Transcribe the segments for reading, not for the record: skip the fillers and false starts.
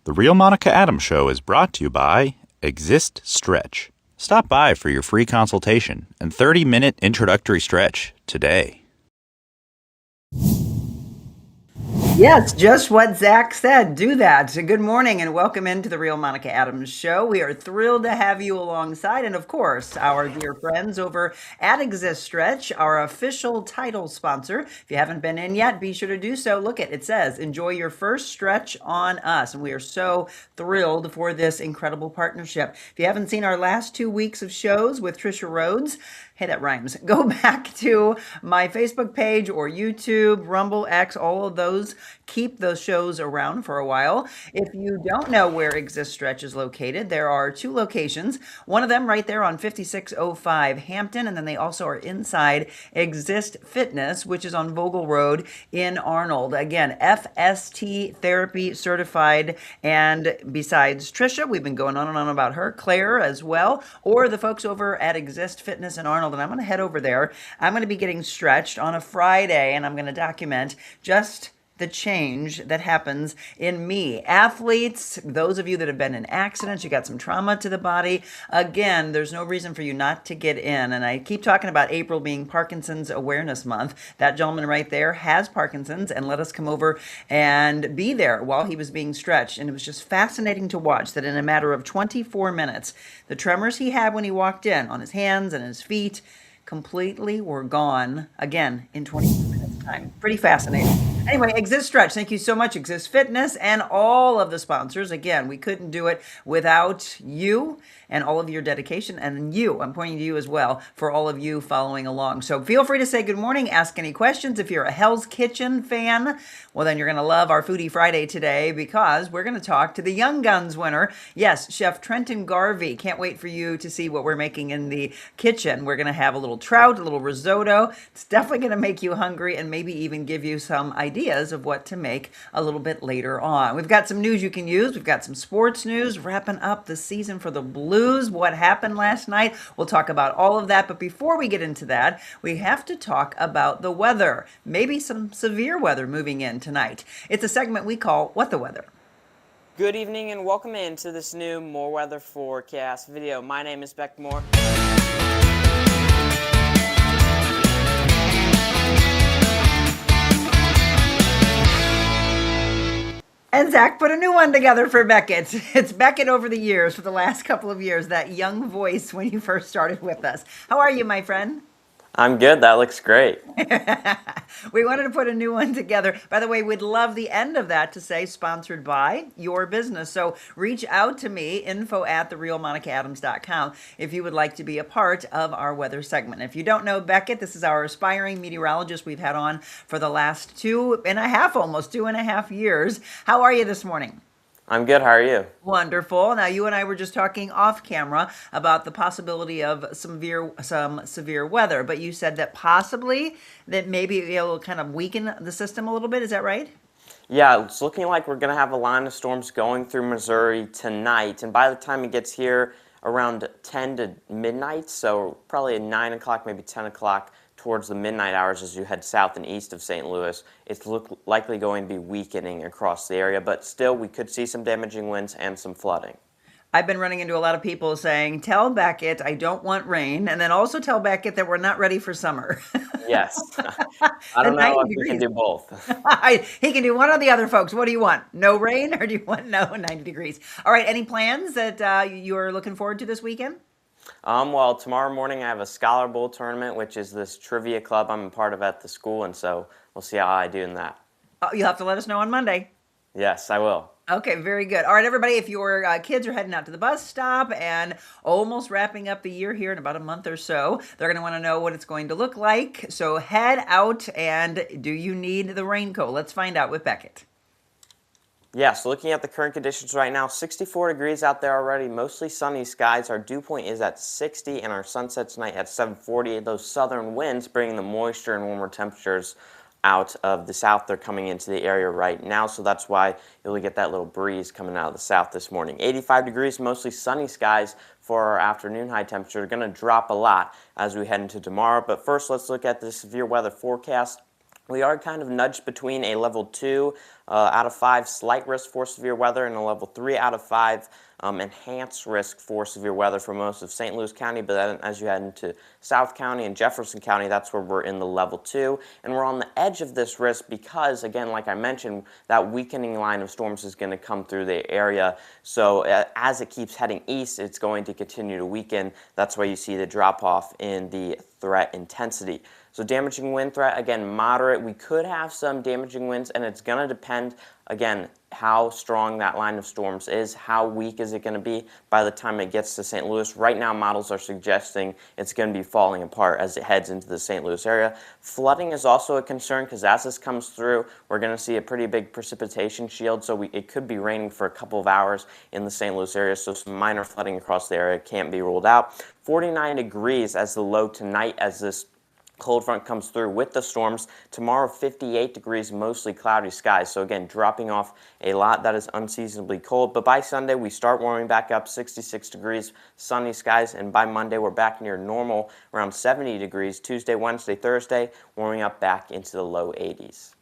The Real Monica Adams Show is brought to you by Exist Stretch. Stop by for your free consultation and 30-minute introductory stretch today. Yes, just what Zach said. Do that. So good morning and welcome into the Real Monica Adams Show. We are thrilled to have you alongside, and of course, our dear friends over at Exist Stretch, our official title sponsor. If you haven't been in yet, be sure to do so. Look, it says, enjoy your first stretch on us. And we are so thrilled for this incredible partnership. If you haven't seen our last 2 weeks of shows with Trisha Rhodes, hey, that rhymes. Go back to my Facebook page or YouTube, Rumble, X, all of those. Keep those shows around for a while. If you don't know where Exist Stretch is located, there are 2 locations. One of them right there on 5605 Hampton, and then they also are inside Exist Fitness, which is on Vogel Road in Arnold. Again, FST therapy certified. And besides Trisha, we've been going on and on about her, Claire as well, or the folks over at Exist Fitness in Arnold. And I'm going to head over there. I'm going to be getting stretched on a Friday, and I'm going to document just the change that happens in me. Athletes, those of you that have been in accidents, you got some trauma to the body. Again, there's no reason for you not to get in. And I keep talking about April being Parkinson's Awareness Month. That gentleman right there has Parkinson's and let us come over and be there while he was being stretched. And it was just fascinating to watch that in a matter of 24 minutes, the tremors he had when he walked in on his hands and his feet completely were gone again in 24 minutes time. Pretty fascinating. Anyway, Exist Stretch, thank you so much, Exist Fitness, and all of the sponsors. Again, we couldn't do it without you and all of your dedication, and you, I'm pointing to you as well, for all of you following along. So feel free to say good morning, ask any questions. If you're a Hell's Kitchen fan, well, then you're going to love our Foodie Friday today because we're going to talk to the Young Guns winner. Yes, Chef Trenton Garvey. Can't wait for you to see what we're making in the kitchen. We're going to have a little trout, a little risotto. It's definitely going to make you hungry and maybe even give you some ideas of what to make a little bit later on. We've got some news you can use. We've got some sports news, wrapping up the season for the Blues, what happened last night. We'll talk about all of that. But before we get into that, we have to talk about the weather, maybe some severe weather moving in tonight. It's a segment we call What the Weather. Good evening and welcome into this new More Weather Forecast video. My name is Beck Moore. And Zach put a new one together for Beckett. It's Beckett over the years, for the last couple of years, that young voice when you first started with us. How are you, my friend? I'm good. That looks great. We wanted to put a new one together. By the way, we'd love the end of that to say sponsored by your business. So reach out to me, info@therealmonicaadams.com, if you would like to be a part of our weather segment. If you don't know Beckett, this is our aspiring meteorologist we've had on for the last 2.5 years. How are you this morning? I'm good. How are you? Wonderful. Now, you and I were just talking off camera about the possibility of some severe weather, but you said that possibly that maybe it'll kind of weaken the system a little bit. Is that right? Yeah, it's looking like we're going to have a line of storms going through Missouri tonight, and by the time it gets here around 10 to midnight, so probably at 9 o'clock, maybe 10 o'clock, towards the midnight hours as you head south and east of St. Louis, it's likely going to be weakening across the area, but still we could see some damaging winds and some flooding. I've been running into a lot of people saying, tell Beckett I don't want rain, and then also tell Beckett that we're not ready for summer. Yes. I don't know if we can do both. He can do one or the other, folks. What do you want? No rain, or do you want 90 degrees? All right, any plans that you're looking forward to this weekend? Well, tomorrow morning I have a Scholar Bowl tournament, which is this trivia club I'm a part of at the school, and so we'll see how I do in that. You'll have to let us know on Monday. Yes, I will. Okay, very good. All right, everybody, if your kids are heading out to the bus stop and almost wrapping up the year here in about a month or so, they're going to want to know what it's going to look like. So head out, and do you need the raincoat? Let's find out with Beckett. Yeah, so looking at the current conditions right now, 64 degrees out there already, mostly sunny skies. Our dew point is at 60 and our sunset tonight at 7:40. Those southern winds bringing the moisture and warmer temperatures out of the south. They're coming into the area right now, so that's why you'll get that little breeze coming out of the south this morning. 85 degrees, mostly sunny skies for our afternoon high temperature. They're going to drop a lot as we head into tomorrow, but first let's look at the severe weather forecast. We are kind of nudged between a level 2 out of 5 slight risk for severe weather and a level 3 out of 5 enhanced risk for severe weather for most of St. Louis County. But then as you head into South County and Jefferson County, that's where we're in the level 2. And we're on the edge of this risk because, again, like I mentioned, that weakening line of storms is going to come through the area. So as it keeps heading east, it's going to continue to weaken. That's why you see the drop off in the threat intensity. So damaging wind threat, again, moderate. We could have some damaging winds, and it's going to depend, again, how strong that line of storms is, how weak is it going to be by the time it gets to St. Louis. Right now, models are suggesting it's going to be falling apart as it heads into the St. Louis area. Flooding is also a concern because as this comes through, we're going to see a pretty big precipitation shield, so it could be raining for a couple of hours in the St. Louis area, so some minor flooding across the area can't be ruled out. 49 degrees as the low tonight as this cold front comes through with the storms. Tomorrow, 58 degrees, mostly cloudy skies. So again, dropping off a lot that is unseasonably cold. But by Sunday, we start warming back up, 66 degrees, sunny skies. And by Monday, we're back near normal, around 70 degrees. Tuesday, Wednesday, Thursday, warming up back into the low 80s.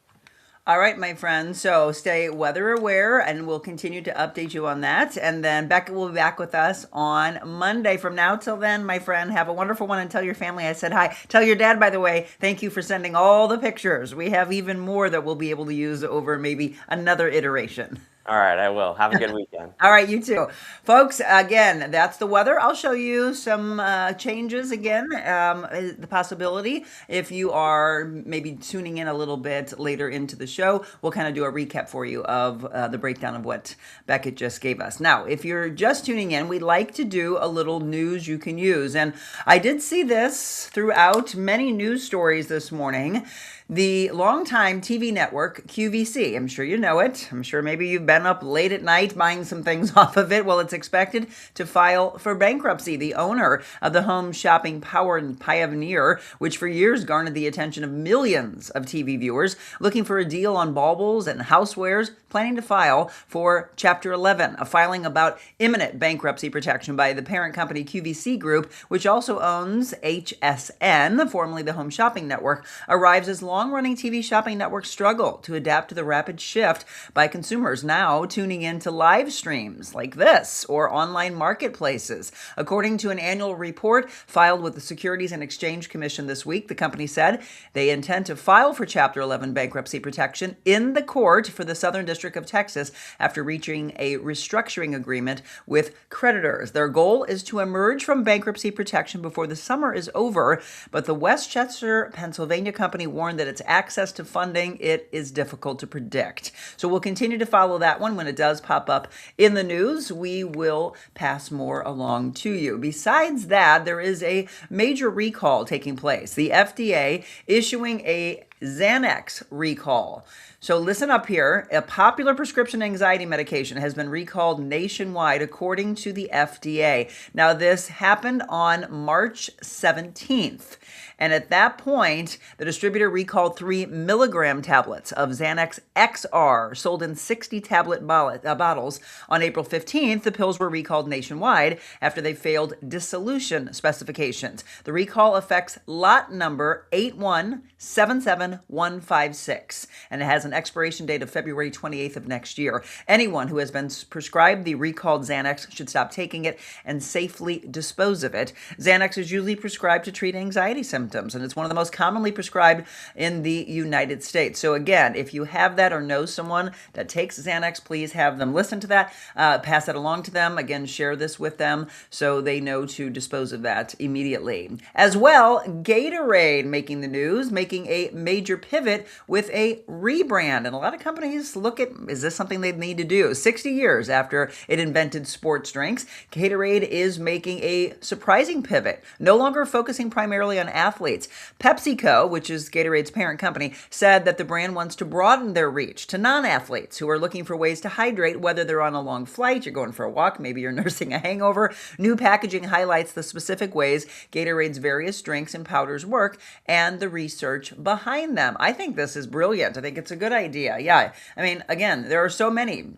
All right, my friends. So stay weather aware, and we'll continue to update you on that. And then Becca will be back with us on Monday. From now till then, my friend, have a wonderful one, and tell your family I said hi. Tell your dad, by the way, thank you for sending all the pictures. We have even more that we'll be able to use over maybe another iteration. All right, I will. Have a good weekend. All right, you too. Folks, again, that's the weather. I'll show you some changes again, the possibility. If you are maybe tuning in a little bit later into the show, we'll kind of do a recap for you of the breakdown of what Beckett just gave us. Now, if you're just tuning in, we like to do a little news you can use. And I did see this throughout many news stories this morning. The longtime TV network, QVC, I'm sure you know it. I'm sure maybe you've been up late at night buying some things off of it. Well, it's expected to file for bankruptcy. The owner of the home shopping power and pioneer, which for years garnered the attention of millions of TV viewers, looking for a deal on baubles and housewares, planning to file for Chapter 11, a filing about imminent bankruptcy protection by the parent company QVC Group, which also owns HSN, formerly the Home Shopping Network, arrives as long-running TV shopping networks struggle to adapt to the rapid shift by consumers now tuning in to live streams like this or online marketplaces. According to an annual report filed with the Securities and Exchange Commission this week, the company said they intend to file for Chapter 11 bankruptcy protection in the court for the Southern District of Texas after reaching a restructuring agreement with creditors. Their goal is to emerge from bankruptcy protection before the summer is over, but the Westchester, Pennsylvania company warned that its access to funding, it is difficult to predict. So we'll continue to follow that one. When it does pop up in the news, we will pass more along to you. Besides that, there is a major recall taking place. The FDA issuing a Xanax recall. So listen up here. A popular prescription anxiety medication has been recalled nationwide according to the FDA. Now, this happened on March 17th. And at that point, the distributor recalled 3 milligram tablets of Xanax XR sold in 60 tablet bottles. On April 15th, the pills were recalled nationwide after they failed dissolution specifications. The recall affects lot number 8177156, and it has an expiration date of February 28th of next year. Anyone who has been prescribed the recalled Xanax should stop taking it and safely dispose of it. Xanax is usually prescribed to treat anxiety symptoms, and it's one of the most commonly prescribed in the United States. So again, if you have that or know someone that takes Xanax, please have them listen to that, pass that along to them. Again, share this with them so they know to dispose of that immediately. As well, Gatorade making the news, making a major pivot with a rebrand. And a lot of companies look at, is this something they need to do? 60 years after it invented sports drinks, Gatorade is making a surprising pivot, no longer focusing primarily on athletes. PepsiCo, which is Gatorade's parent company, said that the brand wants to broaden their reach to non-athletes who are looking for ways to hydrate, whether they're on a long flight, you're going for a walk, maybe you're nursing a hangover. New packaging highlights the specific ways Gatorade's various drinks and powders work and the research behind them. I think this is brilliant. I think it's a good idea. Yeah. I mean, again, there are so many.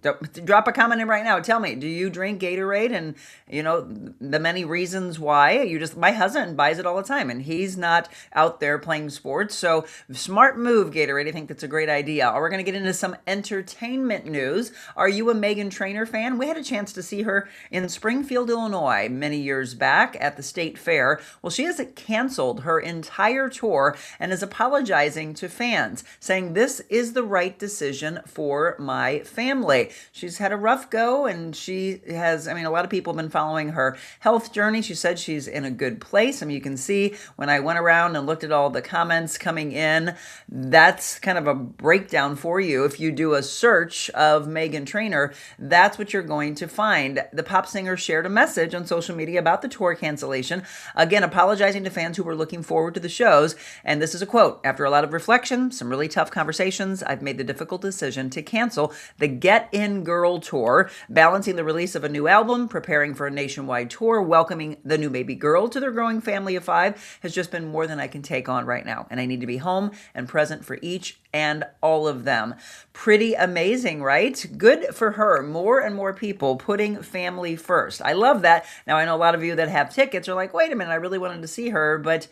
Drop a comment in right now. Tell me, do you drink Gatorade? And, you know, the many reasons why. My husband buys it all the time, and he's not out there playing sports. So smart move, Gatorade. I think that's a great idea. We're going to get into some entertainment news. Are you a Meghan Trainor fan? We had a chance to see her in Springfield, Illinois many years back at the state fair. Well, she has canceled her entire tour and is apologizing to fans, saying this is the right decision for my family. She's had a rough go, and she has, a lot of people have been following her health journey. She said she's in a good place. You can see when I went around and looked at all the comments coming in, that's kind of a breakdown for you. If you do a search of Meghan Trainor, that's what you're going to find. The pop singer shared a message on social media about the tour cancellation, again, apologizing to fans who were looking forward to the shows. And this is a quote: "After a lot of reflection, some really tough conversations, I've made the difficult decision to cancel the Get In Girl tour, balancing the release of a new album, preparing for a nationwide tour, welcoming the new baby girl to their growing family of 5 has just been more than I can take on right now. And I need to be home and present for each and all of them." Pretty amazing, right? Good for her. More and more people putting family first. I love that. Now, I know a lot of you that have tickets are like, wait a minute, I really wanted to see her, but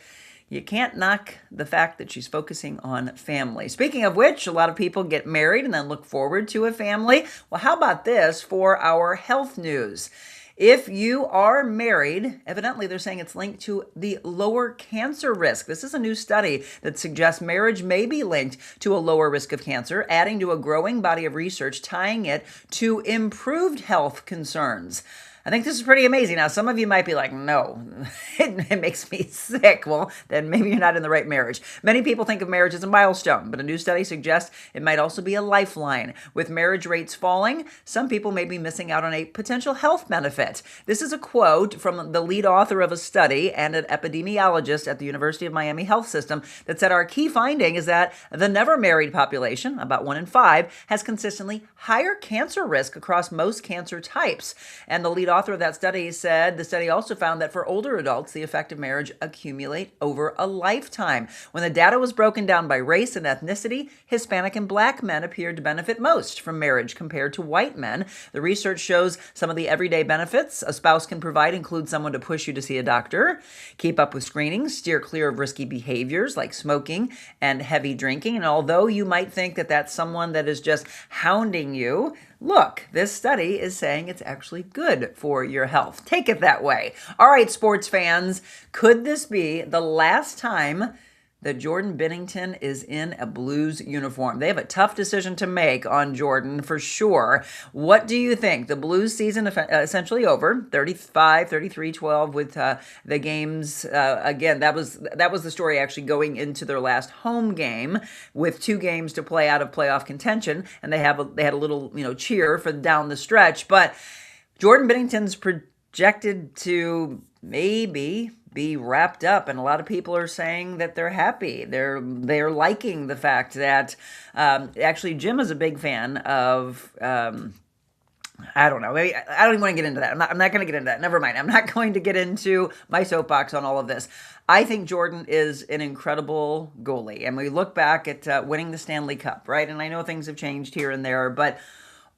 you can't knock the fact that she's focusing on family. Speaking of which, a lot of people get married and then look forward to a family. Well, how about this for our health news? If you are married, evidently they're saying it's linked to the lower cancer risk. This is a new study that suggests marriage may be linked to a lower risk of cancer, adding to a growing body of research tying it to improved health concerns. I think this is pretty amazing. Now, some of you might be like, no, it makes me sick. Well, then maybe you're not in the right marriage. Many people think of marriage as a milestone, but a new study suggests it might also be a lifeline. With marriage rates falling, some people may be missing out on a potential health benefit. This is a quote from the lead author of a study and an epidemiologist at the University of Miami Health System that said our key finding is that the never married population, about 1 in 5, has consistently higher cancer risk across most cancer types. And the lead author of that study said the study also found that for older adults, the effect of marriage accumulate over a lifetime. When the data was broken down by race and ethnicity, Hispanic and Black men appeared to benefit most from marriage compared to white men. The research shows some of the everyday benefits a spouse can provide include someone to push you to see a doctor, keep up with screenings, steer clear of risky behaviors like smoking and heavy drinking. And although you might think that that's someone that is just hounding you, look, this study is saying it's actually good for your health. Take it that way. All right, sports fans, could this be the last time that Jordan Binnington is in a Blues uniform? They have a tough decision to make on Jordan for sure. What do you think? The Blues season essentially over, 35-33-12 with the games. Again, that was the story actually going into their last home game with 2 games to play out of playoff contention, and they had a little cheer for down the stretch. But Jordan Binnington's projected to maybe be wrapped up, and a lot of people are saying that they're happy. They're liking the fact that actually Jim is a big fan of I don't know. Maybe I don't even want to get into that. I'm not going to get into that. Never mind. I'm not going to get into my soapbox on all of this. I think Jordan is an incredible goalie, and we look back at winning the Stanley Cup, right? And I know things have changed here and there, but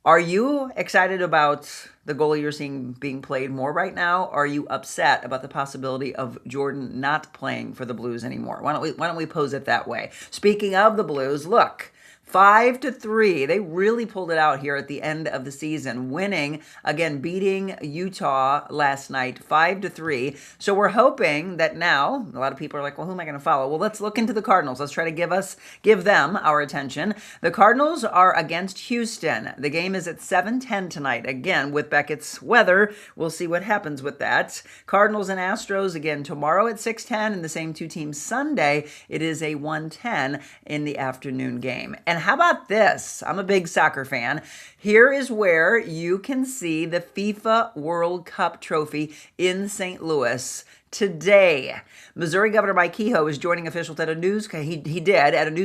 are you excited about the goalie you're seeing being played more right now? Or are you upset about the possibility of Jordan not playing for the Blues anymore? Why don't we pose it that way? Speaking of the Blues, look, 5-3. They really pulled it out here at the end of the season, winning, again, beating Utah last night, 5-3. So we're hoping that now, a lot of people are like, well, who am I going to follow? Well, let's look into the Cardinals. Let's try to give them our attention. The Cardinals are against Houston. The game is at 7:10 tonight. Again, with Beckett's weather, we'll see what happens with that. Cardinals and Astros, again, tomorrow at 6:10, and the same 2 teams Sunday. It is a 1:10 in the afternoon game. And how about this? I'm a big soccer fan. Here is where you can see the FIFA World Cup trophy in St. Louis today. Missouri Governor Mike Kehoe is joining officials at a news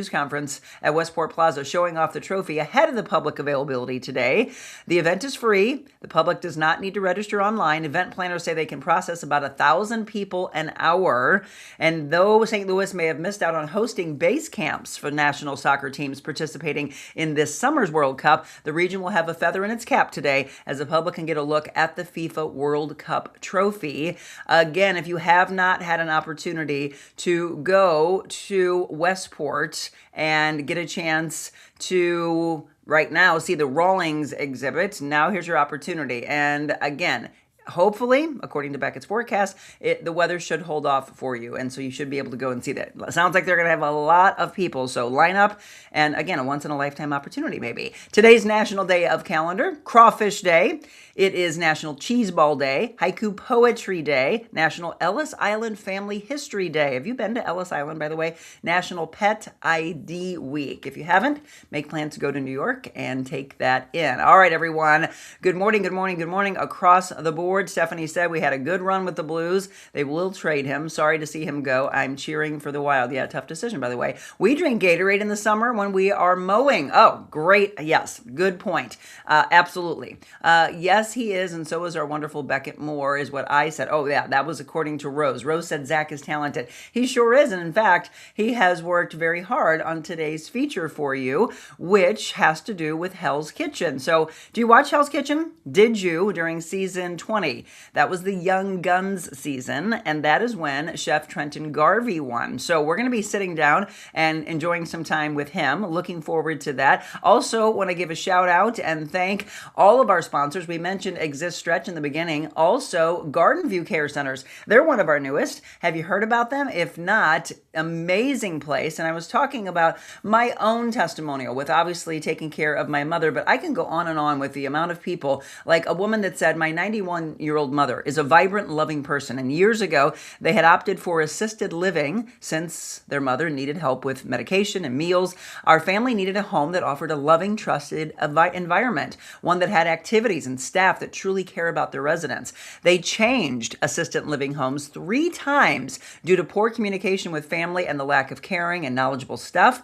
conference at Westport Plaza, showing off the trophy ahead of the public availability today. The event is free. The public does not need to register online. Event planners say they can process about 1,000 people an hour. And though St. Louis may have missed out on hosting base camps for national soccer teams participating in this summer's World Cup, the region will have a feather in its cap today as the public can get a look at the FIFA World Cup trophy. Again, if you have not had an opportunity to go to Westport and get a chance to right now see the Rawlings exhibit, now here's your opportunity. And again, hopefully, according to Beckett's forecast, the weather should hold off for you, and so you should be able to go and see that. Sounds like they're going to have a lot of people, so line up, and again, a once-in-a-lifetime opportunity maybe. Today's National Day of Calendar, Crawfish Day. It is National Cheese Ball Day, Haiku Poetry Day, National Ellis Island Family History Day. Have you been to Ellis Island, by the way? National Pet ID Week. If you haven't, make plans to go to New York and take that in. All right, everyone. Good morning, good morning, good morning across the board. Stephanie said we had a good run with the Blues. They will trade him. Sorry to see him go. I'm cheering for the Wild. Yeah, tough decision, by the way. We drink Gatorade in the summer when we are mowing. Oh, great. Yes, good point. Absolutely. Yes, he is, and so is our wonderful Beckett Moore, is what I said. Oh, yeah, that was according to Rose. Rose said Zach is talented. He sure is, and in fact, he has worked very hard on today's feature for you, which has to do with Hell's Kitchen. So, do you watch Hell's Kitchen? Did you during season 20? That was the Young Guns season, and that is when Chef Trenton Garvey won. So, we're going to be sitting down and enjoying some time with him. Looking forward to that. Also, want to give a shout out and thank all of our sponsors. We mentioned Exist Stretch in the beginning. Also, Garden View Care Centers. They're one of our newest. Have you heard about them? If not, amazing place. And I was talking about my own testimonial with obviously taking care of my mother, but I can go on and on with the amount of people, like a woman that said, my 91-year-old mother is a vibrant, loving person. And years ago, they had opted for assisted living since their mother needed help with medication and meals. Our family needed a home that offered a loving, trusted environment, one that had activities and staff that truly care about their residents. They changed assisted living homes 3 times due to poor communication with family and the lack of caring and knowledgeable staff.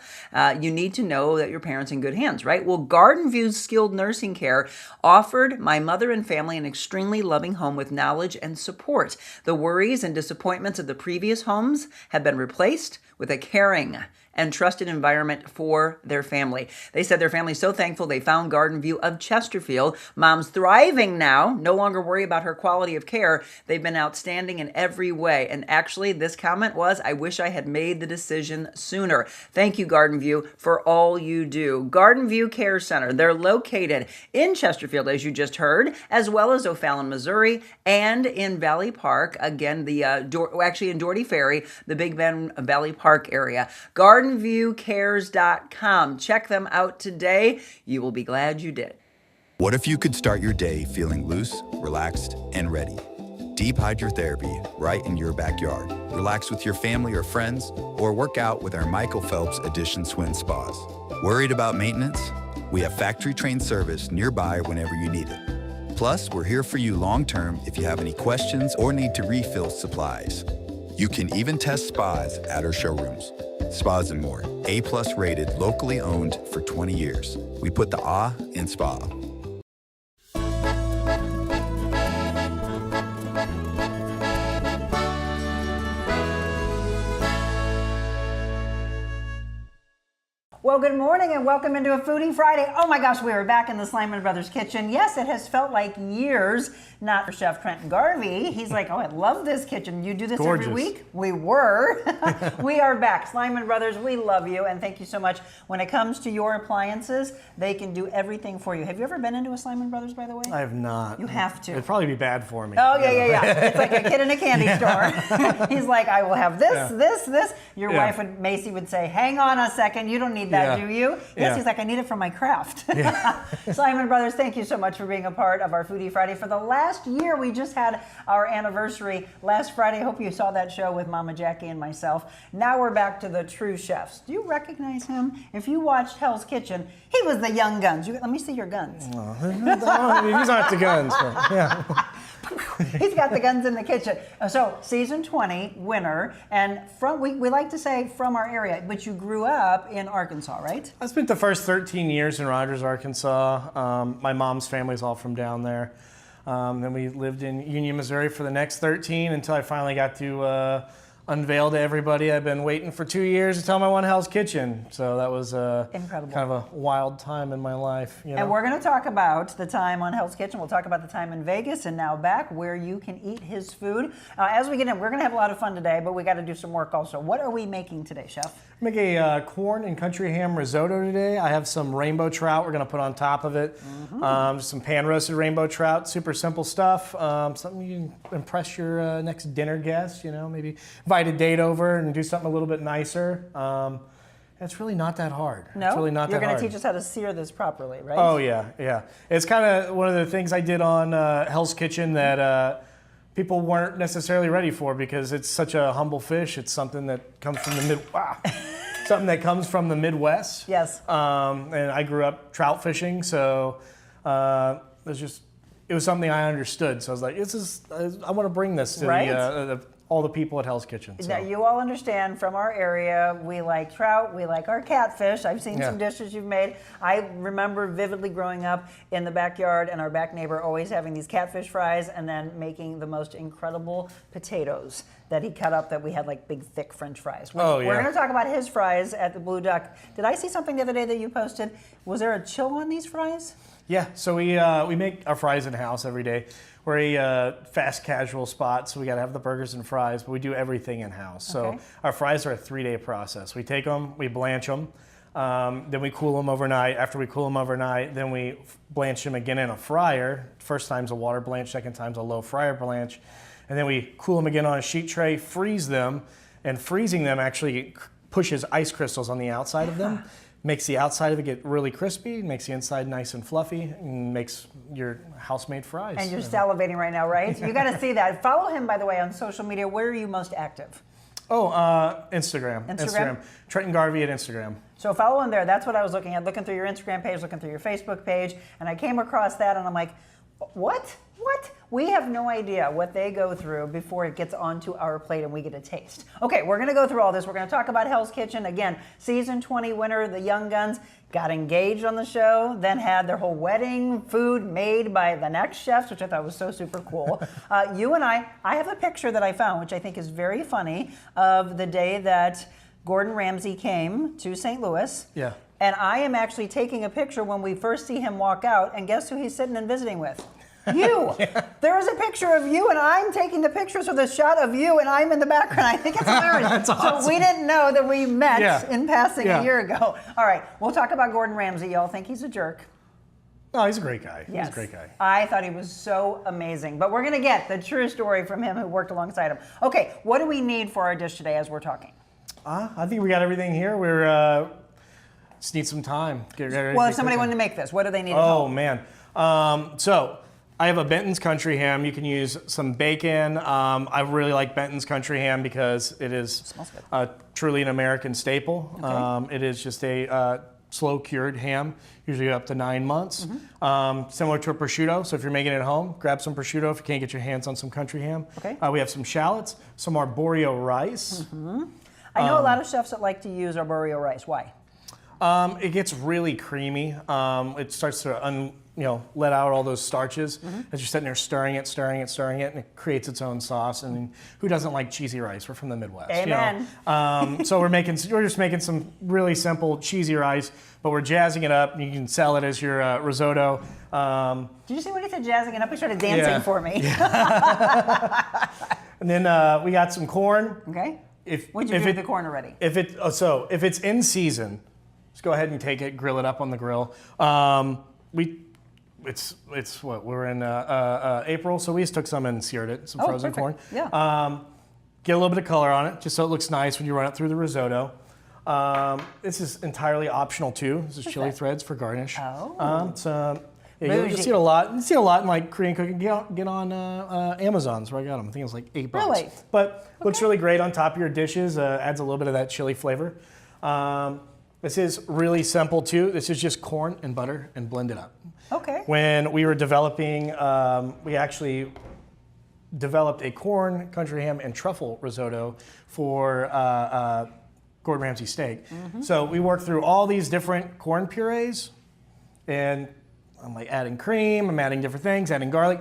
You need to know that your parents are in good hands, right? Well, Garden View's skilled nursing care offered my mother and family an extremely loving home with knowledge and support. The worries and disappointments of the previous homes have been replaced with a caring and trusted environment for their family. They said their family's so thankful they found Garden View of Chesterfield. Mom's thriving now, no longer worry about her quality of care. They've been outstanding in every way. And actually, this comment was, I wish I had made the decision sooner. Thank you, Garden View, for all you do. Garden View Care Center, they're located in Chesterfield, as you just heard, as well as O'Fallon, Missouri, and in Valley Park, again, actually in Doherty Ferry, the Big Bend Valley Park area. GardenViewCares.com. Check them out today. You will be glad you did. What if you could start your day feeling loose, relaxed, and ready? Deep hydrotherapy right in your backyard. Relax with your family or friends, or work out with our Michael Phelps Edition Swim Spas. Worried about maintenance? We have factory-trained service nearby whenever you need it. Plus, we're here for you long-term if you have any questions or need to refill supplies. You can even test spas at our showrooms. Spas and More, A+ rated, locally owned for 20 years. We put the ah in spa. Well, good morning and welcome into a Foodie Friday. Oh my gosh, we are back in the Slyman Brothers kitchen. Yes, it has felt like years, not for Chef Trenton Garvey. He's like, oh, I love this kitchen. You do this Gorgeous. every week? We were. We are back. Slyman Brothers, we love you and thank you so much. When it comes to your appliances, they can do everything for you. Have you ever been into a Slyman Brothers, by the way? I have not. You have to. It'd probably be bad for me. Oh, yeah. It's like a kid in a candy store. He's like, I will have this, this. Your wife, Macy, would say, hang on a second. You don't need that, do you? Yes, he's like, I need it for my craft. Slyman Brothers, thank you so much for being a part of our Foodie Friday. For the last year, we just had our anniversary last Friday. I hope you saw that show with Mama Jackie and myself. Now we're back to the true chefs. Do you recognize him? If you watched Hell's Kitchen, he was the Young Guns. Let me see your guns. He's not the guns. But, yeah. He's got the guns in the kitchen. So, season 20 winner, and we like to say from our area, but you grew up in Arkansas, right? I spent the first 13 years in Rogers, Arkansas. My mom's family's all from down there. Then we lived in Union, Missouri for the next 13 until I finally got to unveil to everybody. I've been waiting for 2 years to tell them I want Hell's Kitchen. So that was incredible. Kind of a wild time in my life. You know? And we're going to talk about the time on Hell's Kitchen. We'll talk about the time in Vegas and now back where you can eat his food. As we get in, we're going to have a lot of fun today, but we got to do some work also. What are we making today, Chef? Make a corn and country ham risotto today. I have some rainbow trout we're going to put on top of it. Just some pan roasted rainbow trout. Super simple stuff. Something you can impress your next dinner guest. You know, maybe invite a date over and do something a little bit nicer. It's really not that hard. No? It's really not You're that hard. going to teach us how to sear this properly, right? Oh, yeah. It's kind of one of the things I did on Hell's Kitchen that people weren't necessarily ready for because it's such a humble fish. It's something that comes from the something that comes from the Midwest. Yes. And I grew up trout fishing, so it was something I understood. So I was like, I want to bring this to all the people at Hell's Kitchen. So. Now, you all understand from our area, we like trout, we like our catfish. I've seen some dishes you've made. I remember vividly growing up in the backyard and our back neighbor always having these catfish fries and then making the most incredible potatoes that he cut up that we had like big, thick French fries. We're going to talk about his fries at the Blue Duck. Did I see something the other day that you posted? Was there a chill on these fries? Yeah, so we make our fries in-house every day. We're a fast casual spot, so we got to have the burgers and fries, but we do everything in-house. Okay. So our fries are a 3-day process. We take them, we blanch them, then we cool them overnight. After we cool them overnight, then we blanch them again in a fryer. First time's a water blanch, second time's a low fryer blanch. And then we cool them again on a sheet tray, freeze them, and freezing them actually pushes ice crystals on the outside of them. Makes the outside of it get really crispy, makes the inside nice and fluffy, and makes your house-made fries. And you're salivating right now, right? You got to see that. Follow him, by the way, on social media. Where are you most active? Oh, Instagram. Trenton Garvey at Instagram. So follow him there. That's what I was looking at, looking through your Instagram page, looking through your Facebook page, and I came across that, and I'm like, what? We have no idea what they go through before it gets onto our plate and we get a taste. Okay, we're going to go through all this. We're going to talk about Hell's Kitchen. Again, season 20 winner, the Young Guns, got engaged on the show, then had their whole wedding food made by the next chefs, which I thought was so super cool. You and I have a picture that I found, which I think is very funny, of the day that Gordon Ramsay came to St. Louis. Yeah. And I am actually taking a picture when we first see him walk out, and guess who he's sitting and visiting with? You. There is a picture of you, and I'm taking the picture, so the shot of you, and I'm in the background. I think it's hilarious. That's awesome. So we didn't know that we met in passing a year ago. All right, we'll talk about Gordon Ramsay. Y'all think he's a jerk? Oh, he's a great guy. Yes. He's a great guy. I thought he was so amazing. But we're going to get the true story from him who worked alongside him. Okay, what do we need for our dish today as we're talking? I think we got everything here. We're just need some time. Well, if somebody wanted to make this, what do they need at Oh, home? man. So I have a Benton's Country Ham. You can use some bacon. I really like Benton's Country Ham because it is truly an American staple. Okay. It is just a slow-cured ham, usually up to 9 months. Similar to a prosciutto, so if you're making it at home, grab some prosciutto if you can't get your hands on some country ham. Okay. We have some shallots, some arborio rice. I know a lot of chefs that like to use arborio rice. Why? It gets really creamy. It starts to let out all those starches as you're sitting there stirring it, and it creates its own sauce. And who doesn't like cheesy rice? We're from the Midwest. Amen. So we're just making some really simple cheesy rice, but we're jazzing it up. You can sell it as your risotto. Did you see when he said jazzing it up? He started dancing for me. And then we got some corn. Okay. What'd you do with the corn already? If it's in season, just go ahead and take it, grill it up on the grill. It's what we're in April, so we just took some and seared it, some frozen corn. Yeah. Get a little bit of color on it, just so it looks nice when you run it through the risotto. This is entirely optional too. This is chili threads for garnish. Oh. You see it a lot. You see it a lot in like Korean cooking. Get on Amazon's where I got them. I think it was like $8. Really? But looks really great on top of your dishes. Adds a little bit of that chili flavor. This is really simple too. This is just corn and butter and blend it up. Okay. When we were developing, we actually developed a corn, country ham, and truffle risotto for Gordon Ramsay steak. So we worked through all these different corn purees, and I'm like adding cream, I'm adding different things, adding garlic.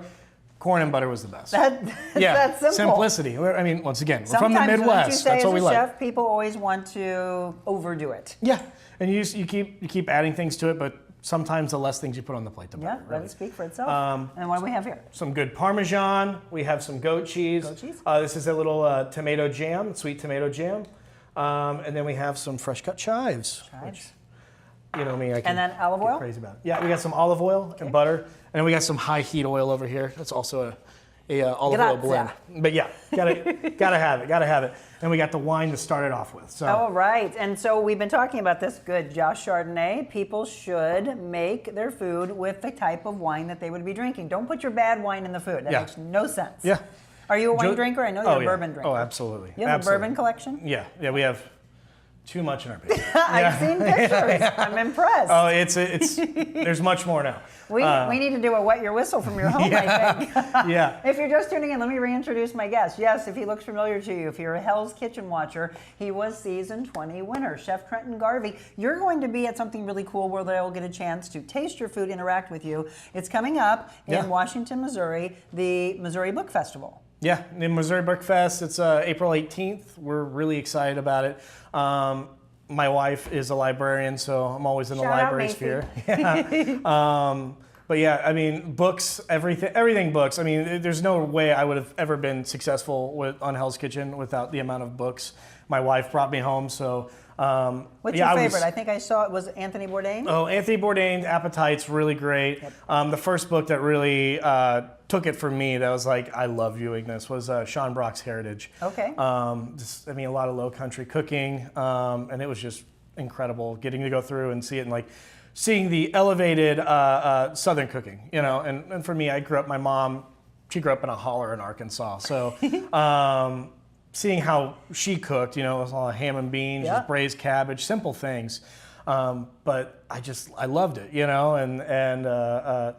corn and butter was the best. It's that simple. Simplicity. I mean, once again, we're from Sometimes the what you Midwest. say That's what as we a like. chef, people always want to overdo it. Yeah, and you keep adding things to it, but sometimes the less things you put on the plate, the better. Yeah, let really. it speak for itself. And what do we have here? Some good Parmesan. We have some goat cheese. Goat cheese? This is a little tomato jam, sweet tomato jam. And then we have some fresh cut chives. Chives. Which, you know me, I can And then olive get oil? crazy about. Yeah, we got some olive oil and butter. And then we got some high heat oil over here. That's also a olive oil blend. But yeah, gotta have it. And we got the wine to start it off with. So. Oh, right. And so we've been talking about this. Good, Josh Chardonnay. People should make their food with the type of wine that they would be drinking. Don't put your bad wine in the food. That makes no sense. Yeah. Are you a wine drinker? I know you're a bourbon drinker. Oh, absolutely. You have absolutely. a bourbon collection? Yeah, we have too much in our basement. I've seen pictures. I'm impressed. Oh, it's there's much more now. We need to do a wet your whistle from your home, I think. Yeah. If you're just tuning in, let me reintroduce my guest. Yes, if he looks familiar to you, if you're a Hell's Kitchen watcher, he was season 20 winner, Chef Trenton Garvey. You're going to be at something really cool where they'll get a chance to taste your food, interact with you. It's coming up in Washington, Missouri, the Missouri Book Festival. Yeah, the Missouri Book Fest. It's April 18th. We're really excited about it. My wife is a librarian, so I'm always in the library sphere. Yeah. But yeah, I mean, books, everything books. I mean, there's no way I would have ever been successful on Hell's Kitchen without the amount of books. My wife brought me home, so. What's your favorite? I think I saw it was Anthony Bourdain. Oh, Anthony Bourdain's Appetite's really great. Yep. The first book that really took it from me, that was like, I love viewing this, was Sean Brock's Heritage. Okay. A lot of low country cooking, and it was just incredible getting to go through and see it, and like seeing the elevated Southern cooking, you know. And for me, my mom, she grew up in a holler in Arkansas, so. Seeing how she cooked, you know, it was all ham and beans, just braised cabbage, simple things. But I loved it, you know, and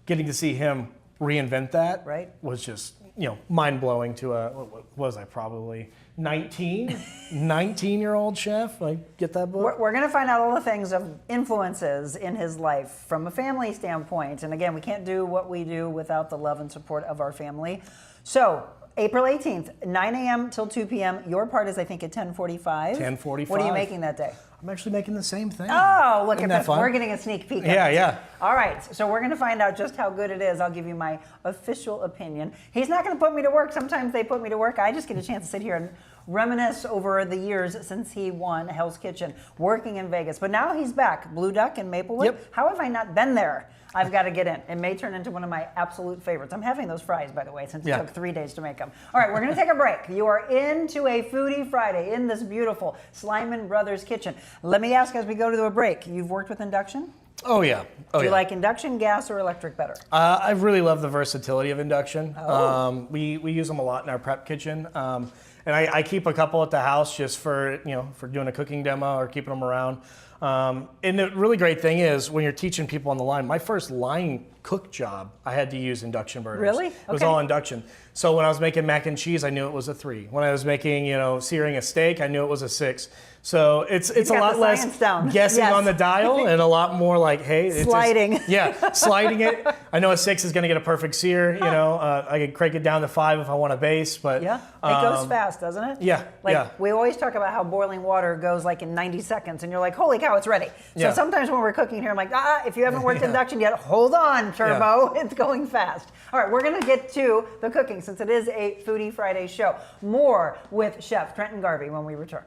getting to see him reinvent that was just, you know, mind-blowing to what was I, probably 19-year-old chef. Like, get that book? We're going to find out all the things of influences in his life from a family standpoint. And again, we can't do what we do without the love and support of our family. So, April 18th, 9 a.m. till 2 p.m. Your part is, I think, at 10:45. 10:45. What are you making that day? I'm actually making the same thing. Oh, look Isn't at that this. fun? We're getting a sneak peek. Yeah. All right, so we're going to find out just how good it is. I'll give you my official opinion. He's not going to put me to work. Sometimes they put me to work. I just get a chance to sit here and reminisce over the years since he won Hell's Kitchen, working in Vegas. But now he's back, Blue Duck in Maplewood. Yep. How have I not been there? I've got to get in. It may turn into one of my absolute favorites. I'm having those fries, by the way, since it took 3 days to make them. All right, we're going to take a break. You are into a Foodie Friday in this beautiful Slyman Brothers kitchen. Let me ask as we go to a break, you've worked with induction? Oh, yeah. Do you like induction, gas, or electric better? I really love the versatility of induction. Oh. We use them a lot in our prep kitchen. And I keep a couple at the house just for doing a cooking demo or keeping them around. And the really great thing is when you're teaching people on the line, my first line cook job, I had to use induction burners. Really? It was all induction. So when I was making mac and cheese, I knew it was a 3. When I was making, searing a steak, I knew it was a 6. So it's a lot less guessing on the dial and a lot more like, hey, it's sliding. Sliding it. I know a 6 is going to get a perfect sear. I could crank it down to 5 if I want a base, but it goes fast, doesn't it? Yeah. We always talk about how boiling water goes like in 90 seconds, and you're like, holy cow, it's ready. So sometimes when we're cooking here, I'm like, if you haven't worked induction yet, hold on, Turbo, it's going fast. All right, we're going to get to the cooking since it is a Foodie Friday show. More with Chef Trenton Garvey when we return.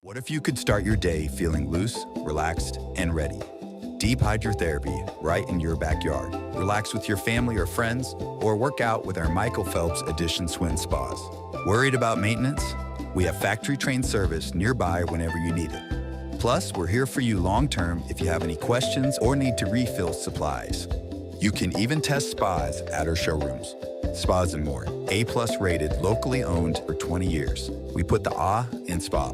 What if you could start your day feeling loose, relaxed, and ready? Deep hydrotherapy right in your backyard. Relax with your family or friends, or work out with our Michael Phelps Edition swim spas. Worried about maintenance? We have factory-trained service nearby whenever you need it. Plus, we're here for you long-term if you have any questions or need to refill supplies. You can even test spas at our showrooms. Spas and More, A+ rated, locally owned for 20 years. We put the ah in spa.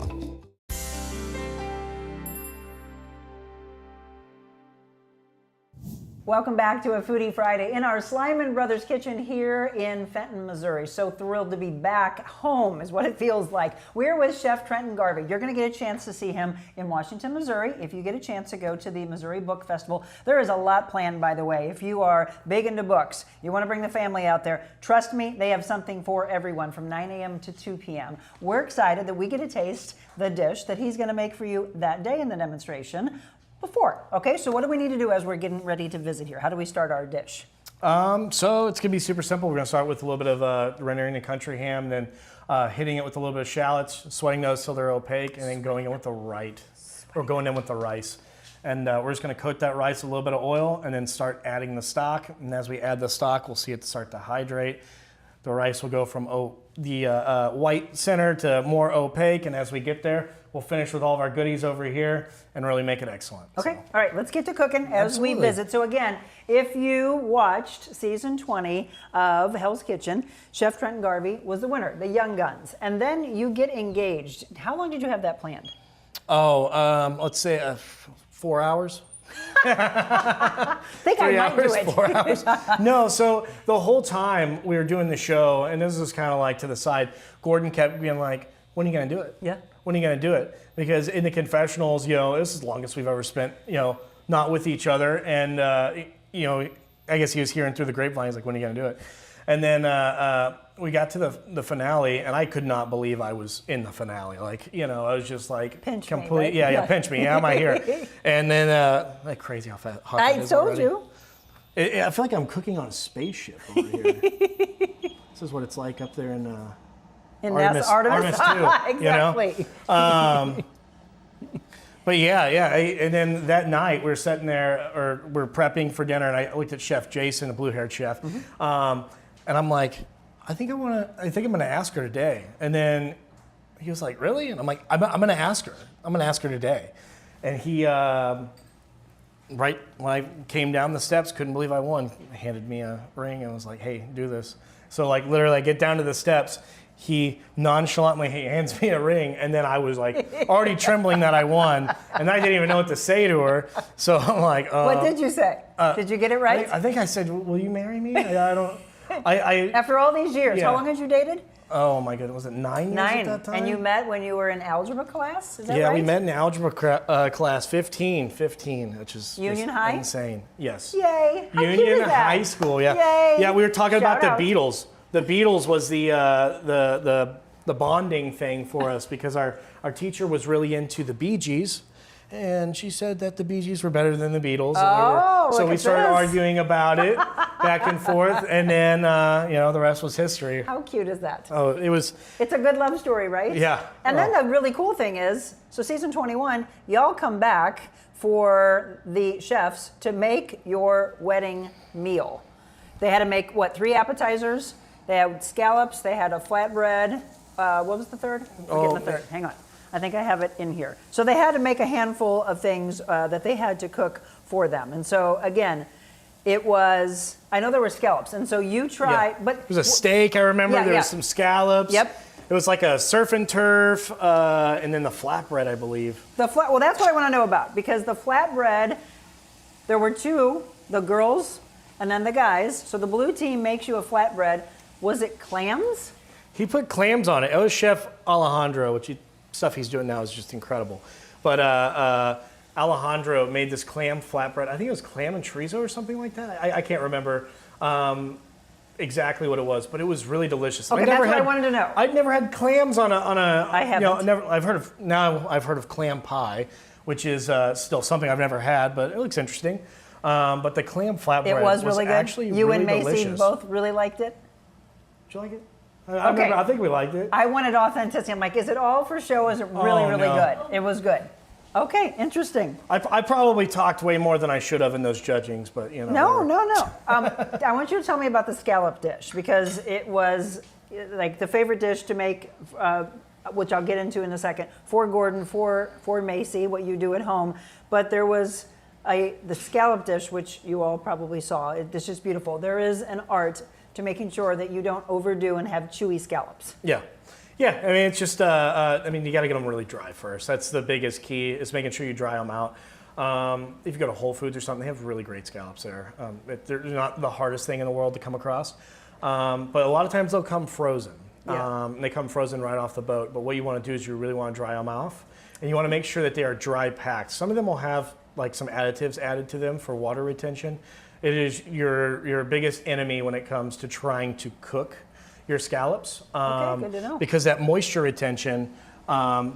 Welcome back to a Foodie Friday in our Slyman Brothers kitchen here in Fenton, Missouri. So thrilled to be back home is what it feels like. We're with Chef Trenton Garvey. You're going to get a chance to see him in Washington, Missouri. If you get a chance to go to the Missouri Book Festival, there is a lot planned, by the way. If you are big into books, you want to bring the family out there, trust me, they have something for everyone from 9 a.m. to 2 p.m. We're excited that we get to taste the dish that he's going to make for you that day in the demonstration. Before. Okay, so what do we need to do as we're getting ready to visit here? How do we start our dish? So it's gonna be super simple. We're gonna start with a little bit of rendering the country ham, then hitting it with a little bit of shallots, sweating those till they're opaque, and then going in with the rice. And we're just gonna coat that rice with a little bit of oil and then start adding the stock. And as we add the stock, we'll see it start to hydrate. The rice will go from the white center to more opaque, and as we get there, we'll finish with all of our goodies over here and really make it excellent. Okay, all right, let's get to cooking as we visit. So again, if you watched season 20 of Hell's Kitchen, Chef Trenton Garvey was the winner, the Young Guns. And then you get engaged. How long did you have that planned? Let's say 4 hours. I think I might do it. 4 hours. No, so the whole time we were doing the show, and this is kind of like to the side, Gordon kept being like, when are you going to do it? Yeah. When are you going to do it? Because in the confessionals, this is the longest we've ever spent, not with each other. And, I guess he was hearing through the grapevine. He's like, when are you going to do it? And then we got to the finale, and I could not believe I was in the finale. Like, I was just like, pinch complete, me, right? yeah, pinch me. Yeah, am I here? And then, like crazy how fast. I told you. I feel like I'm cooking on a spaceship over here. This is what it's like up there in Artemis. too, exactly. But yeah. And then that night we're sitting there, or we're prepping for dinner, and I looked at Chef Jason, a blue-haired chef, and I'm like, I think I'm gonna ask her today. And then he was like, really? And I'm like, I'm gonna ask her. I'm gonna ask her today. And he, right when I came down the steps, couldn't believe I won. Handed me a ring and was like, hey, do this. So like literally, I get down to the steps. He nonchalantly hands me a ring, and then I was like already trembling that I won, and I didn't even know what to say to her. So I'm like, what did you say? Did you get it right? I think I said, "Will you marry me?" I don't. After all these years, Yeah. how long had you dated? Oh my goodness, was it 9 years 9. at that time? And you met when you were in algebra class? Is that Yeah, right? we met in algebra class 15, which is Union just High? insane. Yes. Yay! How cute Union is that? High School. Yeah. Yay! Yeah, we were talking Shout about out. the Beatles. The Beatles was the bonding thing for us because our teacher was really into the Bee Gees, and she said that the Bee Gees were better than the Beatles. Oh, so look we at started this. arguing about it back and forth, and then the rest was history. How cute is that? Oh, it was. It's a good love story, right? Yeah. And then the really cool thing is, so season 21, y'all come back for the chefs to make your wedding meal. They had to make, 3 appetizers? They had scallops, they had a flatbread. What was the third? I'm forgetting the third. Hang on. I think I have it in here. So they had to make a handful of things that they had to cook for them. And so, again, it was, I know there were scallops. And so you try, but... There was a steak, I remember. Yeah, there yeah. was some scallops. Yep. It was like a surf and turf, and then the flatbread, I believe. Well, that's what I want to know about, because the flatbread, there were 2, the girls and then the guys. So the blue team makes you a flatbread. Was it clams? He put clams on it. It was Chef Alejandro, stuff he's doing now is just incredible. But Alejandro made this clam flatbread. I think it was clam and chorizo or something like that. I can't remember exactly what it was, but it was really delicious. Okay, that's what I wanted to know. I'd never had clams on a. I haven't. I've heard of clam pie, which is still something I've never had, but it looks interesting. But the clam flatbread It was really good. actually You really and Macy delicious. both really liked it? Did you like it? I think we liked it. I wanted authenticity. I'm like, is it all for show? Is it really, really no. good? It was good. Okay, interesting. I probably talked way more than I should have in those judgings, but No. I want you to tell me about the scallop dish, because it was like the favorite dish to make, which I'll get into in a second, for Gordon, for Macy, what you do at home. But there was the scallop dish, which you all probably saw. It's just beautiful. There is an art to making sure that you don't overdo and have chewy scallops. Yeah. I mean, it's just, you got to get them really dry first. That's the biggest key, is making sure you dry them out. If you go to Whole Foods or something, they have really great scallops there. They're not the hardest thing in the world to come across, but a lot of times they'll come frozen. Yeah. They come frozen right off the boat. But what you want to do is you really want to dry them off, and you want to make sure that they are dry packed. Some of them will have like some additives added to them for water retention. It is your biggest enemy when it comes to trying to cook your scallops. Okay, good to know. Because that moisture retention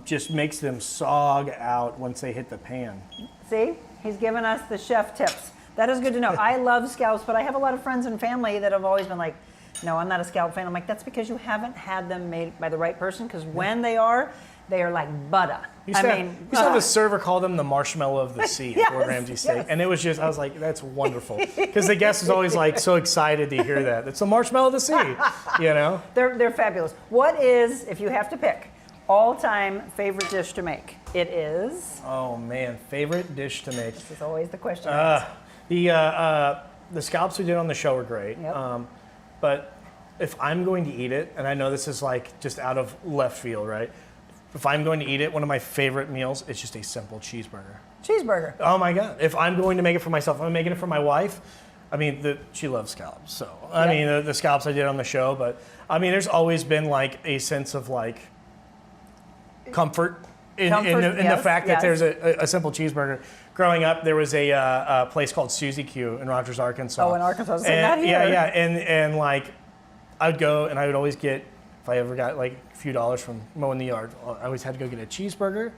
just makes them sog out once they hit the pan. See, he's giving us the chef tips. That is good to know. I love scallops, but I have a lot of friends and family that have always been like, no, I'm not a scallop fan. I'm like, that's because you haven't had them made by the right person, because when they are like butter. You used to have a server call them the marshmallow of the sea at Gordon Ramsay Steak. Yes. And it was just, I was like, that's wonderful. Because the guest is always like so excited to hear that. It's the marshmallow of the sea, you know? They're fabulous. What is, if you have to pick, all-time favorite dish to make? It is? Oh man, favorite dish to make. This is always the question. The scallops we did on the show were great. Yep. But if I'm going to eat it, and I know this is like just out of left field, right? If I'm going to eat it, one of my favorite meals is just a simple cheeseburger. Cheeseburger. Oh my God. If I'm going to make it for myself, I'm making it for my wife. I mean, she loves scallops. So, I mean, the scallops I did on the show, but I mean, there's always been like a sense of like comfort in the fact that there's a simple cheeseburger. Growing up, there was a place called Susie Q in Rogers, Arkansas. Oh, in Arkansas. So not here. Yeah. And like, I would go and I would always get, if I ever got like a few dollars from mowing the yard, I always had to go get a cheeseburger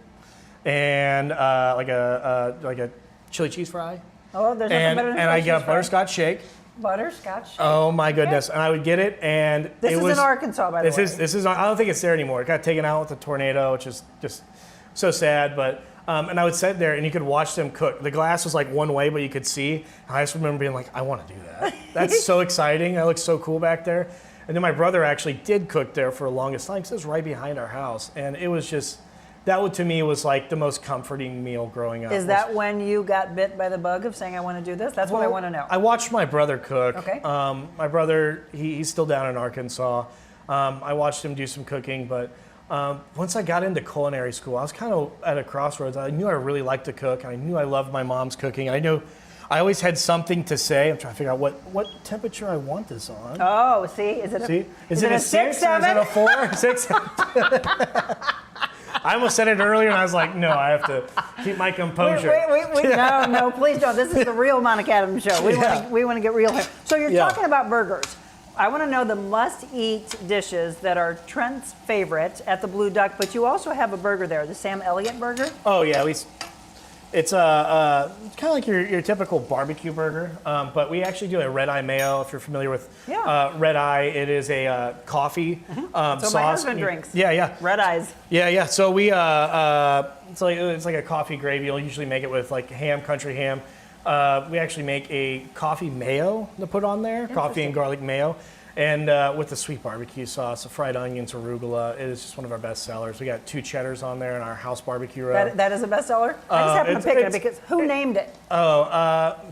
and like a chili cheese fry. Oh, there's nothing better than and I cheese got fry. butterscotch shake. Butterscotch shake. Oh my goodness! And I would get it, and This it is was in Arkansas, by the way. This is. I don't think it's there anymore. It got taken out with the tornado, which is just so sad. But and I would sit there, and you could watch them cook. The glass was like one way, but you could see. And I just remember being like, I want to do that. That's so exciting. That looks so cool back there. And then my brother actually did cook there for the longest time because it was right behind our house, and it was just. That to me was like the most comforting meal growing up. Is that when you got bit by the bug of saying, I want to do this? That's what I want to know. I watched my brother cook. Okay. My brother, he's still down in Arkansas. I watched him do some cooking, but once I got into culinary school, I was kind of at a crossroads. I knew I really liked to cook, and I knew I loved my mom's cooking. I knew I always had something to say. I'm trying to figure out what temperature I want this on. Oh, see? Is it a 6, 7? Is it a 4? 6? I almost said it earlier, and I was like, no, I have to keep my composure. Wait. No, please don't. This is the real Monica Adams show. We want to get real here. So you're talking about burgers. I want to know the must-eat dishes that are Trent's favorite at the Blue Duck, but you also have a burger there, the Sam Elliott burger. Oh, yeah. It's kind of like your typical barbecue burger, but we actually do a red eye mayo. If you're familiar with red eye, it is a coffee sauce. So my husband drinks. Yeah. Red eyes. Yeah. So we it's like a coffee gravy. You'll usually make it with like ham, country ham. We actually make a coffee mayo to put on there, coffee and garlic mayo. And with the sweet barbecue sauce, the fried onions, arugula, it is just one of our best sellers. We got 2 cheddars on there in our house barbecue row. That is a best seller? I just happen to pick it because who named it?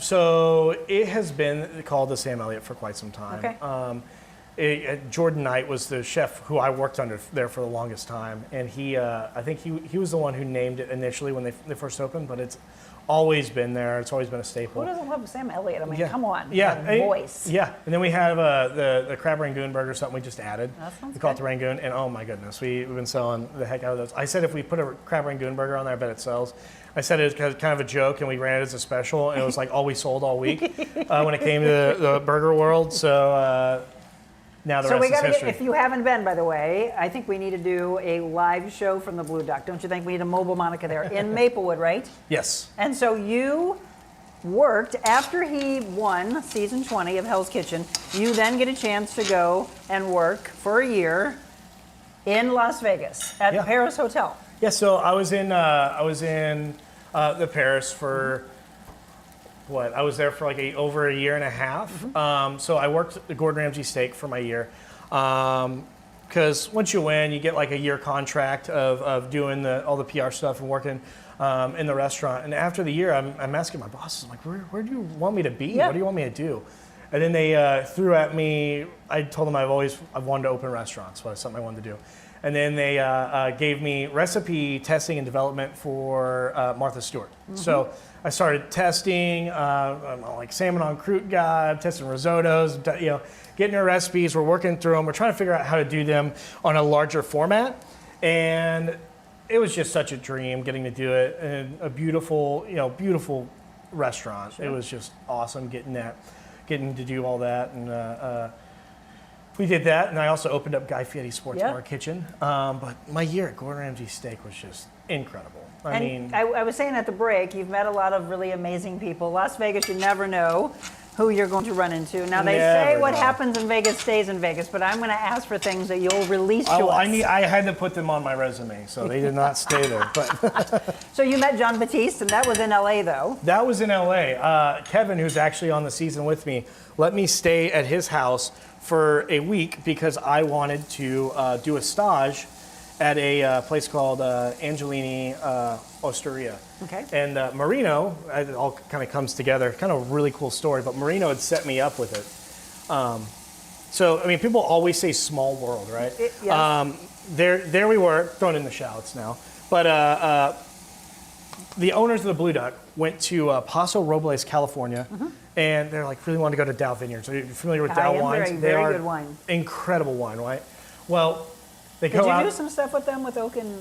So it has been called the Sam Elliott for quite some time. Okay. Jordan Knight was the chef who I worked under there for the longest time, and I think he was the one who named it initially when they first opened, but it's always been there. It's always been a staple. Who doesn't love Sam Elliott? I mean, come on. Yeah. That voice. Yeah. And then we have the crab rangoon burger, something we just added. That sounds We call it good. the rangoon, and oh my goodness, we've been selling the heck out of those. I said if we put a crab rangoon burger on there, I bet it sells. I said it was kind of a joke, and we ran it as a special, and it was like all we sold all week when it came to the burger world. So now the So we rest got is to get, history. if you haven't been, by the way, I think we need to do a live show from the Blue Duck. Don't you think we need a mobile Monica there in Maplewood, right? Yes. And so you worked after he won season 20 of Hell's Kitchen. You then get a chance to go and work for a year in Las Vegas at the Paris Hotel. Yeah. So I was in the Paris for. I was there for like over a year and a half. So I worked at the Gordon Ramsay Steak for my year. Because once you win, you get like a year contract of doing all the PR stuff and working in the restaurant. And after the year, I'm asking my bosses, I'm like, where do you want me to be? Yeah. What do you want me to do? And then they threw at me, I told them I've wanted to open restaurants. So that's something I wanted to do. And then they gave me recipe testing and development for Martha Stewart. So I started testing, I'm like salmon en croûte guy, I'm testing risottos, getting her recipes. We're working through them. We're trying to figure out how to do them on a larger format. And it was just such a dream getting to do it in a beautiful, beautiful restaurant. Sure. It was just awesome getting to do all that. And we did that, and I also opened up Guy Fieri Sports Bar Kitchen. But my year at Gordon Ramsay Steak was just incredible. I was saying at the break, you've met a lot of really amazing people. Las Vegas, you never know who you're going to run into. Now, they say what happens in Vegas stays in Vegas, but I'm going to ask for things that you'll release to us. I had to put them on my resume, so they did not stay there. But So you met John Batiste, and that was in L.A., though. That was in L.A. Kevin, who's actually on the season with me, let me stay at his house for a week because I wanted to do a stage at a place called Angelini Osteria. Okay. And Marino, it all kind of comes together, kind of a really cool story, but Marino had set me up with it. So, I mean, people always say small world, right? Yes. There we were, thrown in the shouts now. But the owners of the Blue Duck went to Paso Robles, California, and they're like, really want to go to Dow Vineyards. Are you familiar with Dow wines? Very good wine. Incredible wine, right? Well, they go out. Did you do some stuff with them with oak and,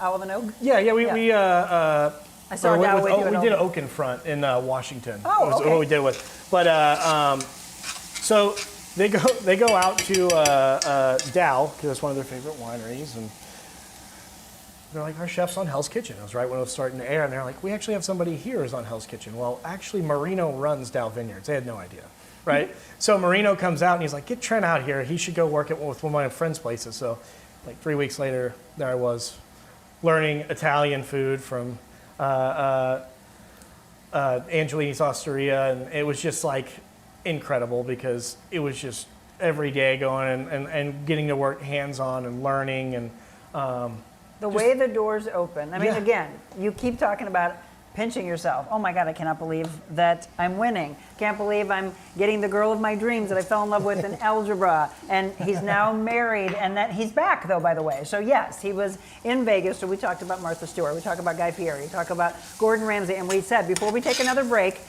olive and oak? Yeah, we I saw Dow with you. We did oak in front in Washington. Oh, was okay. what we did with. But so they go out to Dow because it's one of their favorite wineries, and they're like, our chef's on Hell's Kitchen. It was right when it was starting to air, and they're like, we actually have somebody here who's on Hell's Kitchen. Well, actually, Marino runs Dow Vineyards. They had no idea, right? So Marino comes out, and he's like, get Trent out here. He should go work with one of my friends' places. So like 3 weeks later, there I was, learning Italian food from Angelini's Osteria, and it was just like incredible because it was just every day going and getting to work hands-on and learning and the way the doors open. I mean, again, you keep talking about pinching yourself. Oh my God, I cannot believe that I'm winning. Can't believe I'm getting the girl of my dreams that I fell in love with in algebra. And he's now married, and that he's back, though, by the way. So yes, he was in Vegas. So we talked about Martha Stewart. We talked about Guy Fieri. We talked about Gordon Ramsay. And we said, before we take another break,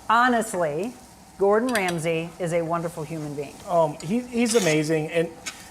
honestly, Gordon Ramsay is a wonderful human being. He's amazing. And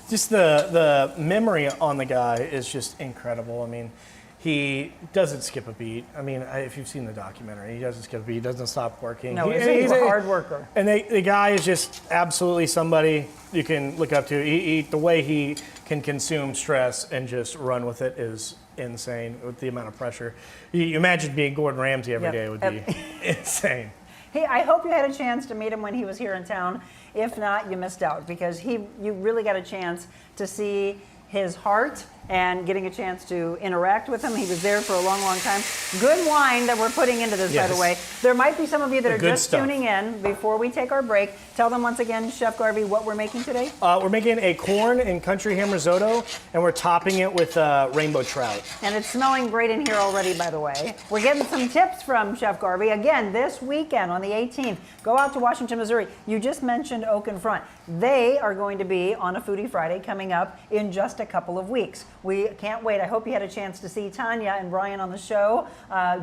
just the memory on the guy is just incredible. I mean, he doesn't skip a beat. I mean, if you've seen the documentary, he doesn't skip a beat. He doesn't stop working. No, he's a hard worker. And the guy is just absolutely somebody you can look up to. The way he can consume stress and just run with it is insane with the amount of pressure. You imagine being Gordon Ramsay every day would be insane. I hope you had a chance to meet him when he was here in town. If not, you missed out because you really got a chance to see his heart and getting a chance to interact with him. He was there for a long, long time. Good wine that we're putting into this, by the way. There might be some of you that are just tuning in before we take our break. Tell them once again, Chef Garvey, what we're making today. We're making a corn and country ham risotto, and we're topping it with rainbow trout. And it's smelling great in here already, by the way. We're getting some tips from Chef Garvey. Again, this weekend on the 18th, go out to Washington, Missouri. You just mentioned Oak and Front. They are going to be on a Foodie Friday coming up in just a couple of weeks. We can't wait. I hope you had a chance to see Tanya and Brian on the show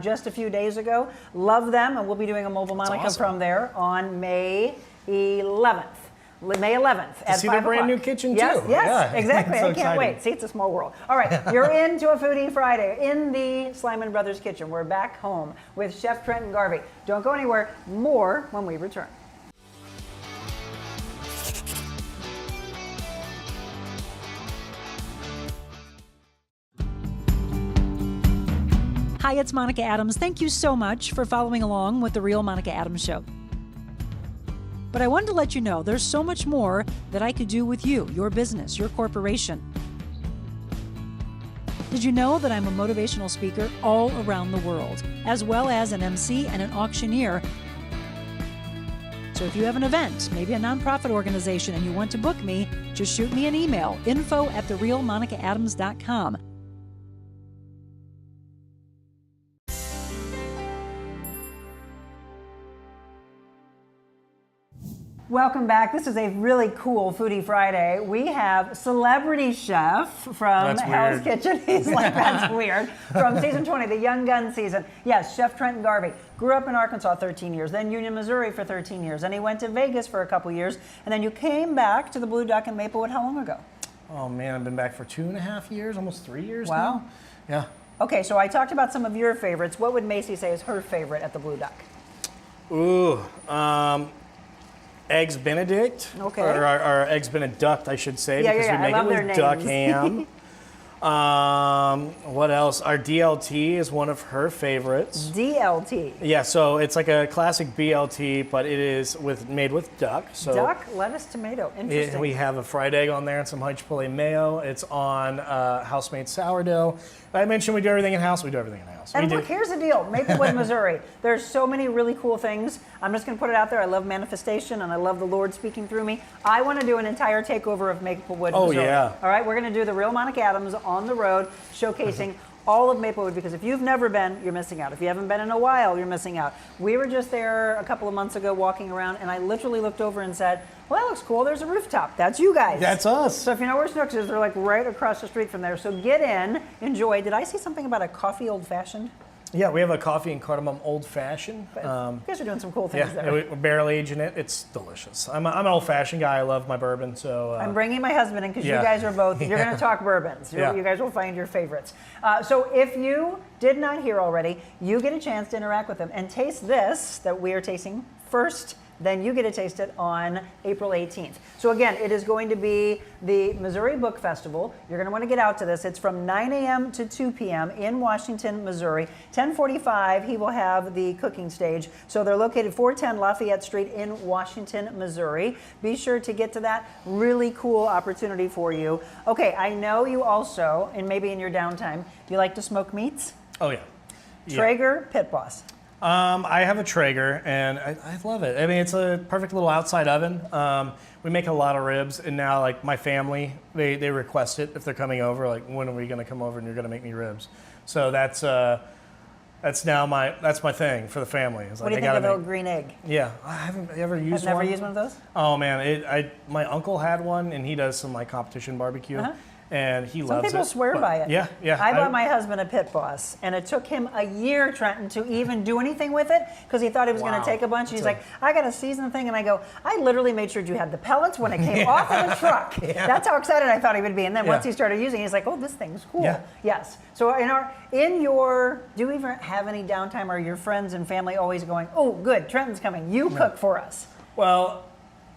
just a few days ago. Love them, and we'll be doing a mobile Monica from there on May 11th. May 11th at 5 o'clock. See their brand new kitchen, yes, too. Yes, Yeah. exactly. So I can't wait. See, it's a small world. All right, you're into a Foodie Friday in the Slyman Brothers kitchen. We're back home with Chef Trenton Garvey. Don't go anywhere. More when we return. Hi, it's Monica Adams. Thank you so much for following along with The Real Monica Adams Show. But I wanted to let you know there's so much more that I could do with you, your business, your corporation. Did you know that I'm a motivational speaker all around the world, as well as an MC and an auctioneer? So if you have an event, maybe a nonprofit organization, and you want to book me, just shoot me an email, info@therealmonicaadams.com. Welcome back. This is a really cool Foodie Friday. We have celebrity chef from That's Hell's weird. Kitchen. He's like, that's weird. From season 20, the Young Gun season. Yes, Chef Trenton Garvey. Grew up in Arkansas 13 years, then Union, Missouri for 13 years. Then he went to Vegas for a couple years. And then you came back to the Blue Duck in Maplewood how long ago? Oh man, I've been back for 2.5 years, almost 3 years Wow. now. Yeah. Okay, so I talked about some of your favorites. What would Macy say is her favorite at the Blue Duck? Ooh, Eggs Benedict. Okay. Or Eggs Benedict, I should say, Yeah, because yeah, we make I love it their with duck names. ham. What else? Our DLT is one of her favorites. DLT. Yeah, so it's like a classic BLT, but it is made with duck. So Duck, lettuce, tomato. Interesting. we have a fried egg on there and some high chipotle mayo. It's on house-made sourdough. I mentioned we do everything in-house. We do everything in-house. And look, here's the deal. Maplewood, Missouri. There's so many really cool things. I'm just going to put it out there. I love manifestation, and I love the Lord speaking through me. I want to do an entire takeover of Maplewood, Oh, Missouri. yeah. All right, we're going to do the real Monica Adams on the road, showcasing all of Maplewood, because if you've never been, you're missing out. If you haven't been in a while, you're missing out. We were just there a couple of months ago walking around, and I literally looked over and said, well, that looks cool. There's a rooftop. That's you guys. That's us. So if you know where Snooks is, they're like right across the street from there. So get in, enjoy. Did I see something about a coffee old-fashioned? Yeah, we have a coffee and cardamom old-fashioned. You guys are doing some cool things Yeah, there. we're barrel aging it. It's delicious. I'm an old-fashioned guy. I love my bourbon, so... I'm bringing my husband in because yeah. you guys are both, you're going to talk bourbons. Yeah. You guys will find your favorites. So if you did not hear already, you get a chance to interact with them and taste this that we are tasting first. Then you get to taste it on April 18th. So again, it is going to be the Missouri Book Festival. You're going to want to get out to this. It's from 9 a.m. to 2 p.m. in Washington, Missouri. 10:45, he will have the cooking stage. So they're located 410 Lafayette Street in Washington, Missouri. Be sure to get to that. Really cool opportunity for you. Okay, I know you also, and maybe in your downtime, you like to smoke meats? Oh, yeah. Traeger, Pit Boss. I have a Traeger, and I love it. I mean, it's a perfect little outside oven. We make a lot of ribs, and now, like, my family, they request it if they're coming over. Like, when are we going to come over and you're going to make me ribs? So that's now my thing for the family. It's What like, do you think of the green egg? Yeah, I haven't ever used I've one. never used one of those? Oh, man, my uncle had one, and he does some, like, competition barbecue. And he loves it. Some people swear by it. Yeah, yeah. I bought my husband a Pit Boss, and it took him a year, Trenton, to even do anything with it because he thought he was going to take a bunch. And he's like, I got to season the thing. And I go, I literally made sure you had the pellets when it came off of the truck. That's how excited I thought he would be. And then once he started using it, he's like, oh, this thing's cool. Yeah. Yes. So do you even have any downtime? Are your friends and family always going, oh, good, Trenton's coming. You cook for us. Well,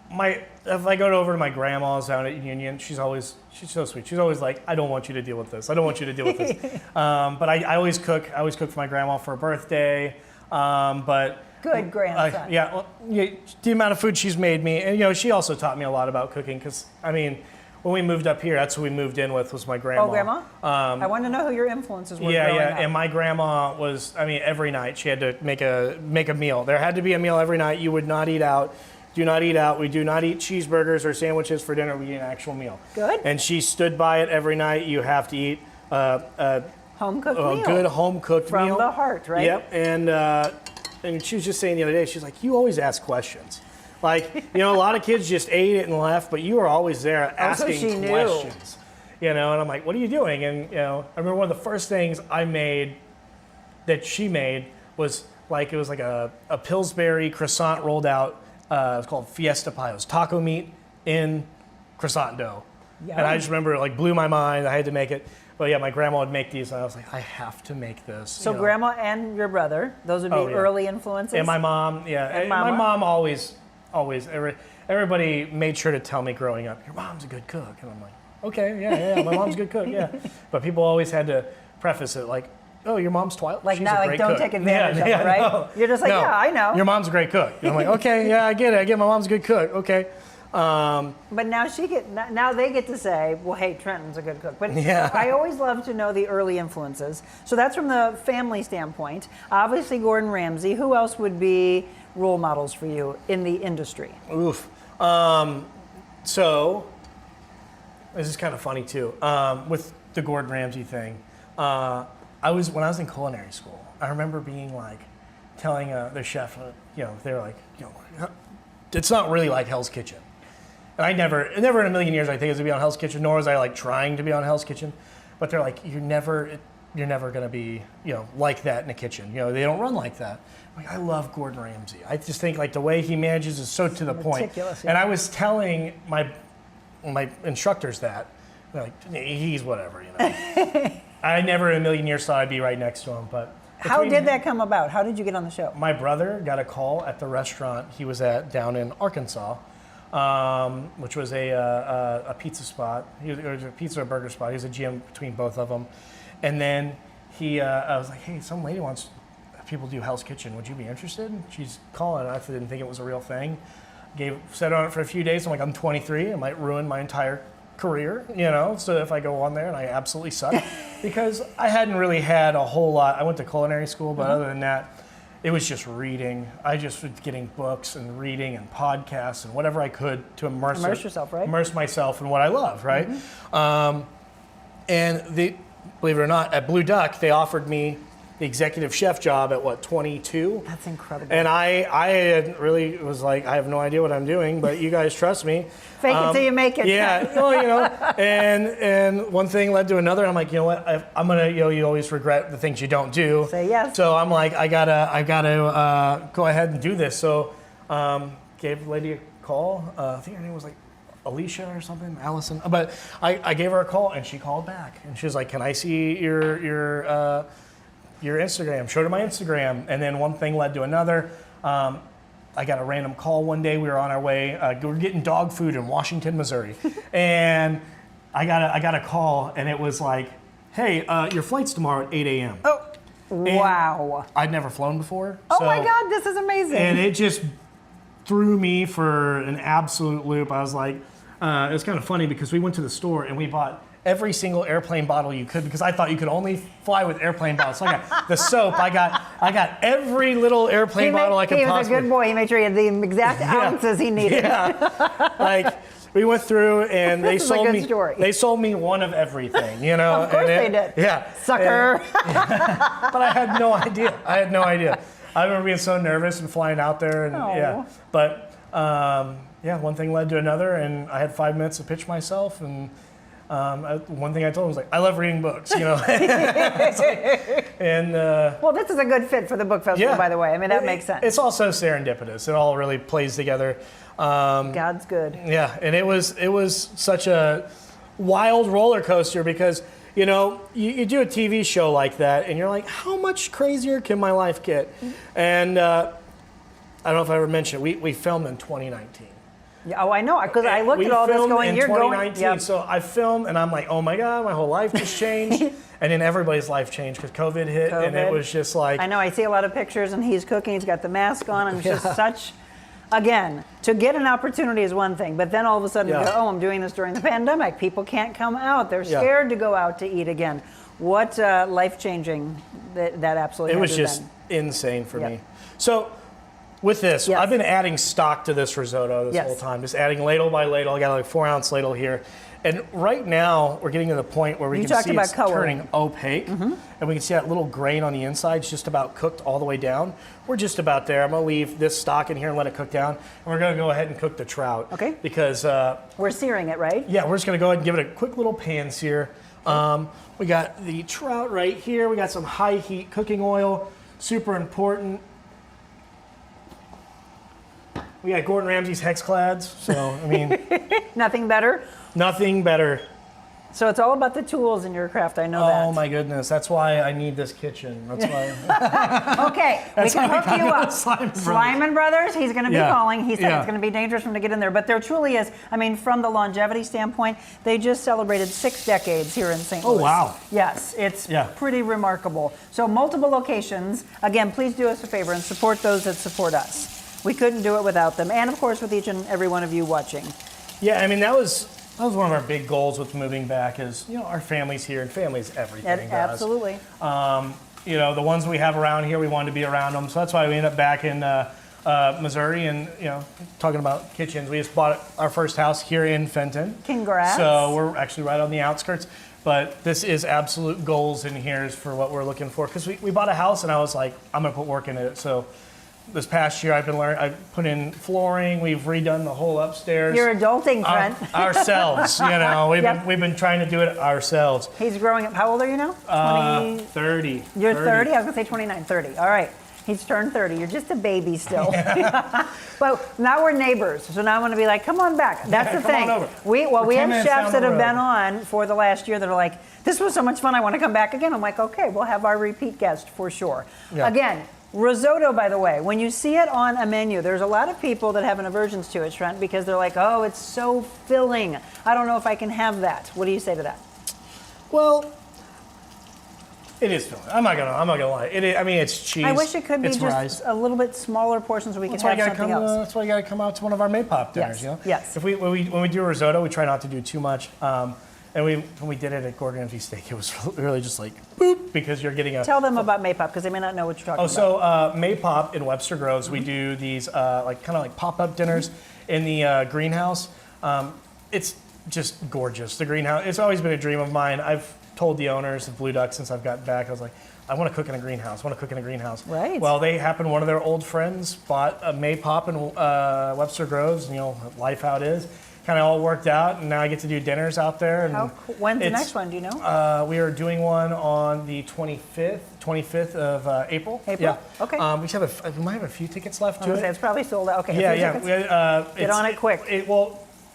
if I go over to my grandma's down at Union, she's so sweet. She's always like, I don't want you to deal with this. I don't want you to deal with this. But I always cook. I always cook for my grandma for her birthday. But Good grandson. the amount of food she's made me, and she also taught me a lot about cooking. Because I mean, when we moved up here, that's who we moved in with was my grandma. Oh, grandma? I want to know who your influences were. Yeah, growing up. And my grandma was. I mean, every night she had to make a meal. There had to be a meal every night. You would not eat out. Do not eat out. We do not eat cheeseburgers or sandwiches for dinner. We eat an actual meal. Good. And she stood by it every night. You have to eat a Home-cooked meal. good home-cooked From meal. the heart, right? Yep. And she was just saying the other day, she's like, you always ask questions. Like, a lot of kids just ate it and left, but you were always there asking she knew. questions. And I'm like, what are you doing? And, I remember one of the first things I made that she made was like, it was like a Pillsbury croissant rolled out. It's called Fiesta Pie. It was taco meat in croissant dough. Yum. And I just remember it like blew my mind. I had to make it. But yeah, my grandma would make these, and I was like, I have to make this. So grandma and your brother, those would be early influences? And my mom, yeah. And my mama? mom always, everybody made sure to tell me growing up, your mom's a good cook. And I'm like, okay, yeah, my mom's a good cook, yeah. But people always had to preface it like, oh, your mom's Twilight. Like, she's now, a like, great don't cook. take advantage of it, right? No. You're just like, No. yeah, I know. Your mom's a great cook. And I'm like, okay, yeah, I get it. I get my mom's a good cook. Okay. But now now they get to say, well, hey, Trenton's a good cook. But Yeah. I always love to know the early influences. So that's from the family standpoint. Obviously, Gordon Ramsay. Who else would be role models for you in the industry? Oof. So this is kind of funny too. With the Gordon Ramsay thing, when I was in culinary school, I remember being like, telling the chef, they were like, it's not really like Hell's Kitchen. And I never in a million years I think it was to be on Hell's Kitchen, nor was I like trying to be on Hell's Kitchen. But they're like, you're never gonna be, like that in a kitchen. They don't run like that. Like, I love Gordon Ramsay. I just think like the way he manages is so to the point. Meticulous, And I was telling my instructors that, they're like, he's whatever, I never in a million years thought I'd be right next to him, but. How did that come about? How did you get on the show? My brother got a call at the restaurant he was at down in Arkansas, which was a pizza spot. It was a pizza or burger spot. He was a GM between both of them. And then I was like, hey, some lady wants people do Hell's Kitchen. Would you be interested? She's calling. I didn't think it was a real thing. Sat on it for a few days. I'm like, I'm 23. I might ruin my entire career, so if I go on there and I absolutely suck, because I hadn't really had a whole lot. I went to culinary school, but other than that, it was just reading. I just was getting books and reading and podcasts and whatever I could to immerse yourself, right? Immerse myself in what I love, right? And believe it or not, at Blue Duck, they offered me the executive chef job at 22? That's incredible. And I really was like, I have no idea what I'm doing, but you guys trust me. Fake it till you make it. Yeah, well, and one thing led to another. I'm like, you know what? I'm gonna, you always regret the things you don't do. Say yes. So I'm like, I gotta go ahead and do this. So gave the lady a call. I think her name was like Alicia or something, Allison. But I gave her a call and she called back and she was like, can I see your Instagram? Showed her my Instagram, and then one thing led to another. I got a random call one day. We were on our way. We were getting dog food in Washington, Missouri, and I got a call, and it was like, "Hey, your flight's tomorrow at 8 a.m." Oh, wow! And I'd never flown before. Oh my God, this is amazing! And it just threw me for an absolute loop. I was like, it was kind of funny because we went to the store and we bought every single airplane bottle you could, because I thought you could only fly with airplane bottles. So I got the soap. I got every little airplane bottle I could possibly. He was a good boy. He made sure he had the exact ounces he needed. Yeah. Like we went through and they sold me. Story. They sold me one of everything. Of course they did. Yeah. Sucker. But I had no idea. I remember being so nervous and flying out there, and But one thing led to another, and I had 5 minutes to pitch myself, and. One thing I told him was like, I love reading books, And well, this is a good fit for the book festival, by the way. I mean, that makes sense. It's also serendipitous. It all really plays together. God's good. Yeah, and it was such a wild roller coaster because you do a TV show like that, and you're like, how much crazier can my life get? And I don't know if I ever mentioned we filmed in 2019. Yeah, I know, because I looked at all this going, you're going. 2019, yep. So I filmed, and I'm like, oh my God, my whole life just changed. And then everybody's life changed because COVID hit, and it was just like. I know, I see a lot of pictures, and he's cooking, he's got the mask on, and it's just such, again, to get an opportunity is one thing, but then all of a sudden you go, I'm doing this during the pandemic. People can't come out. They're scared to go out to eat again. What life-changing that absolutely It was just insane for me. So. With this, I've been adding stock to this risotto this whole time, just adding ladle by ladle. I got like a 4-ounce ladle here. And right now, we're getting to the point where we can see it's turning opaque. And we can see that little grain on the inside is just about cooked all the way down. We're just about there. I'm going to leave this stock in here and let it cook down. And we're going to go ahead and cook the trout. Okay. Because we're searing it, right? Yeah, we're just going to go ahead and give it a quick little pan sear. We got the trout right here. We got some high heat cooking oil. Super important. We got Gordon Ramsay's Hexclads, so I mean... Nothing better? Nothing better. So it's all about the tools in your craft, I know that. Oh my goodness, that's why I need this kitchen. That's why... Okay, we can hook you up. Slyman Brothers, he's going to be calling. He said it's going to be dangerous for him to get in there, but there truly is. I mean, from the longevity standpoint, they just celebrated 6 decades here in St. Louis. Oh, wow. Yes, it's pretty remarkable. So multiple locations. Again, please do us a favor and support those that support us. We couldn't do it without them, and of course with each and every one of you watching. Yeah, I mean that was one of our big goals with moving back is our family's here, and family's everything. Absolutely. The ones we have around here, we wanted to be around them, so that's why we ended up back in Missouri, and talking about kitchens. We just bought our first house here in Fenton. Congrats. So we're actually right on the outskirts. But this is absolute goals in here for what we're looking for, because we bought a house, and I was like, I'm gonna put work into it. So. this past year, I've put in flooring. We've redone the whole upstairs. You're adulting, Trent. Ourselves, we've been trying to do it ourselves. He's growing up. How old are you now? 30. You're 30? I was going to say 29, 30. All right. He's turned 30. You're just a baby still. But now we're neighbors. So now I want to be like, come on back. That's the thing. Come on over. We have 10 chefs that have road. been on for the last year that are like, this was so much fun. I want to come back again. I'm like, okay, we'll have our repeat guest for sure. Yeah. Again, risotto, by the way, when you see it on a menu, there's a lot of people that have an aversion to it, Trent, because they're like, oh, it's so filling. I don't know if I can have that. What do you say to that? Well, it is filling. I'm not gonna lie. It's cheese. I wish it could be it's just rice. a little bit smaller portions so we could That's why have something else. That's why you gotta come out to one of our Maypop dinners. Yes, yes. If when we do a risotto, we try not to do too much. And when we did it at Gordon Ramsay Steak, it was really just like boop, because you're getting a. Tell them about Maypop because they may not know what you're talking about. So Maypop in Webster Groves, we do these kind of pop-up dinners in the greenhouse. It's just gorgeous. The greenhouse. It's always been a dream of mine. I've told the owners of Blue Duck since I've gotten back. I was like, I want to cook in a greenhouse. Right. Well, they happened. One of their old friends bought a Maypop in Webster Groves. Life how it is. Kind of all worked out, and now I get to do dinners out there. And How cool. When's the next one? Do you know? We are doing one on the 25th of April. April? Yeah. Okay. We might have a few tickets left to it. It's probably sold out. Okay. Yeah. Get on it quick.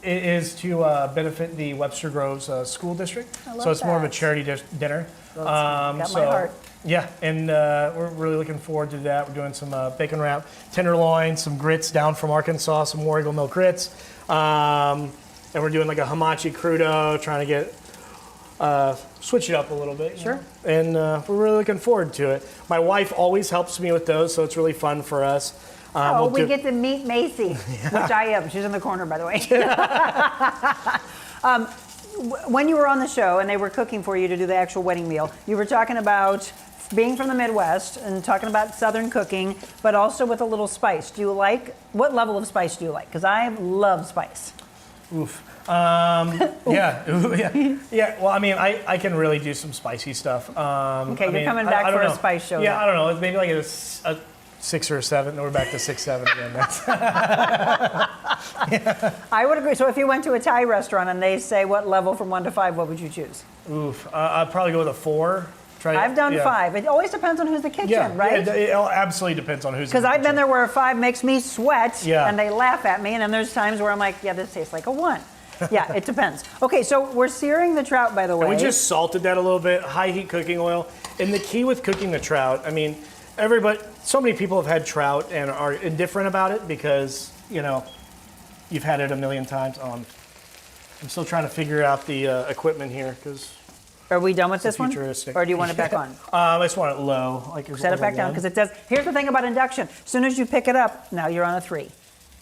It is to benefit the Webster Groves School District. I love So it's more of a that. charity dinner. Got my heart. Yeah, and we're really looking forward to that. We're doing some bacon wrap, tenderloin, some grits down from Arkansas, some War Eagle milk grits. And we're doing like a hamachi crudo, trying to get switch it up a little bit. Sure. And we're really looking forward to it. My wife always helps me with those, so it's really fun for us. We get to meet Macy, which I am. She's in the corner, by the way. When you were on the show and they were cooking for you to do the actual wedding meal, you were talking about being from the Midwest and talking about Southern cooking, but also with a little spice. What level of spice do you like? Because I love spice. Oof. Yeah. Well, I can really do some spicy stuff. Okay, you're coming back for a spice show. Yeah, then. I don't know. It's maybe like a 6 or a 7. Then we're back to 6, 7 again. I would agree. So if you went to a Thai restaurant and they say what level from 1 to 5, what would you choose? Oof. I'd probably go with a 4. I've done 5. It always depends on who's the kitchen, right? Yeah, it absolutely depends on who's. Because I've been there where a 5 makes me sweat, Yeah. and they laugh at me, and then there's times where I'm like, yeah, this tastes like a 1. Yeah, it depends. Okay, so we're searing the trout, by the way. We just salted that a little bit, high heat cooking oil. And the key with cooking the trout, so many people have had trout and are indifferent about it because, you've had it a million times. I'm still trying to figure out the equipment here because. Are we done with this one? Futuristic. Or do you want it back on? I just want it low. Set it back down because it does. Here's the thing about induction. As soon as you pick it up, now you're on a 3.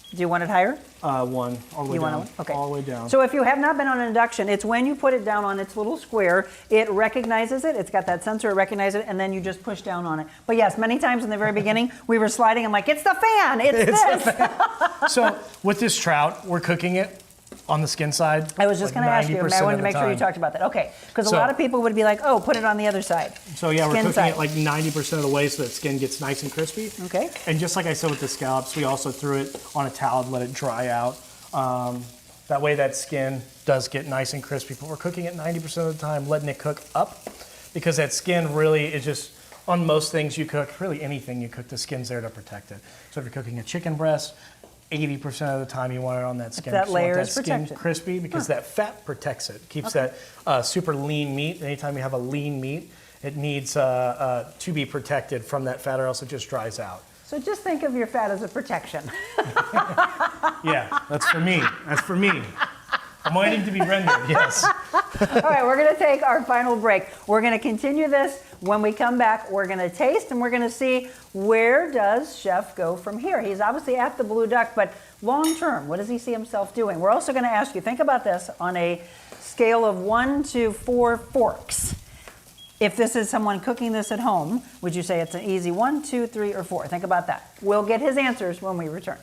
Do you want it higher? 1, all the way You down. want to? Okay. All the way down. So if you have not been on induction, it's when you put it down on its little square, it recognizes it. It's got that sensor, it recognizes it, and then you just push down on it. But yes, many times in the very beginning, we were sliding. I'm like, it's the fan. It's this. So with this trout, we're cooking it on the skin side. I was just going to ask you. I wanted to make sure you talked about that. Okay, because a lot of people would be like, oh, put it on the other side. So yeah, we're Skin cooking side. it like 90% of the way so that skin gets nice and crispy. Okay. And just like I said with the scallops, we also threw it on a towel to let it dry out. That way that skin does get nice and crispy. But we're cooking it 90% of the time, letting it cook up because that skin really is just, on most things you cook, really anything you cook, the skin's there to protect it. So if you're cooking a chicken breast, 80% of the time you want it on that skin. That You want layer is skin protected. crispy because that fat protects it. Keeps that super lean meat. Anytime you have a lean meat, it needs to be protected from that fat or else it just dries out. So just think of your fat as a protection. Yeah, that's for me. That's for me. I'm waiting to be rendered, yes. All right, we're going to take our final break. We're going to continue this. When we come back, we're going to taste and we're going to see where does Chef go from here. He's obviously at the Blue Duck, but long term, what does he see himself doing? We're also going to ask you, think about this on a scale of 1 to 4 forks. If this is someone cooking this at home, would you say it's an easy 1, 2, 3, or 4? Think about that. We'll get his answers when we return.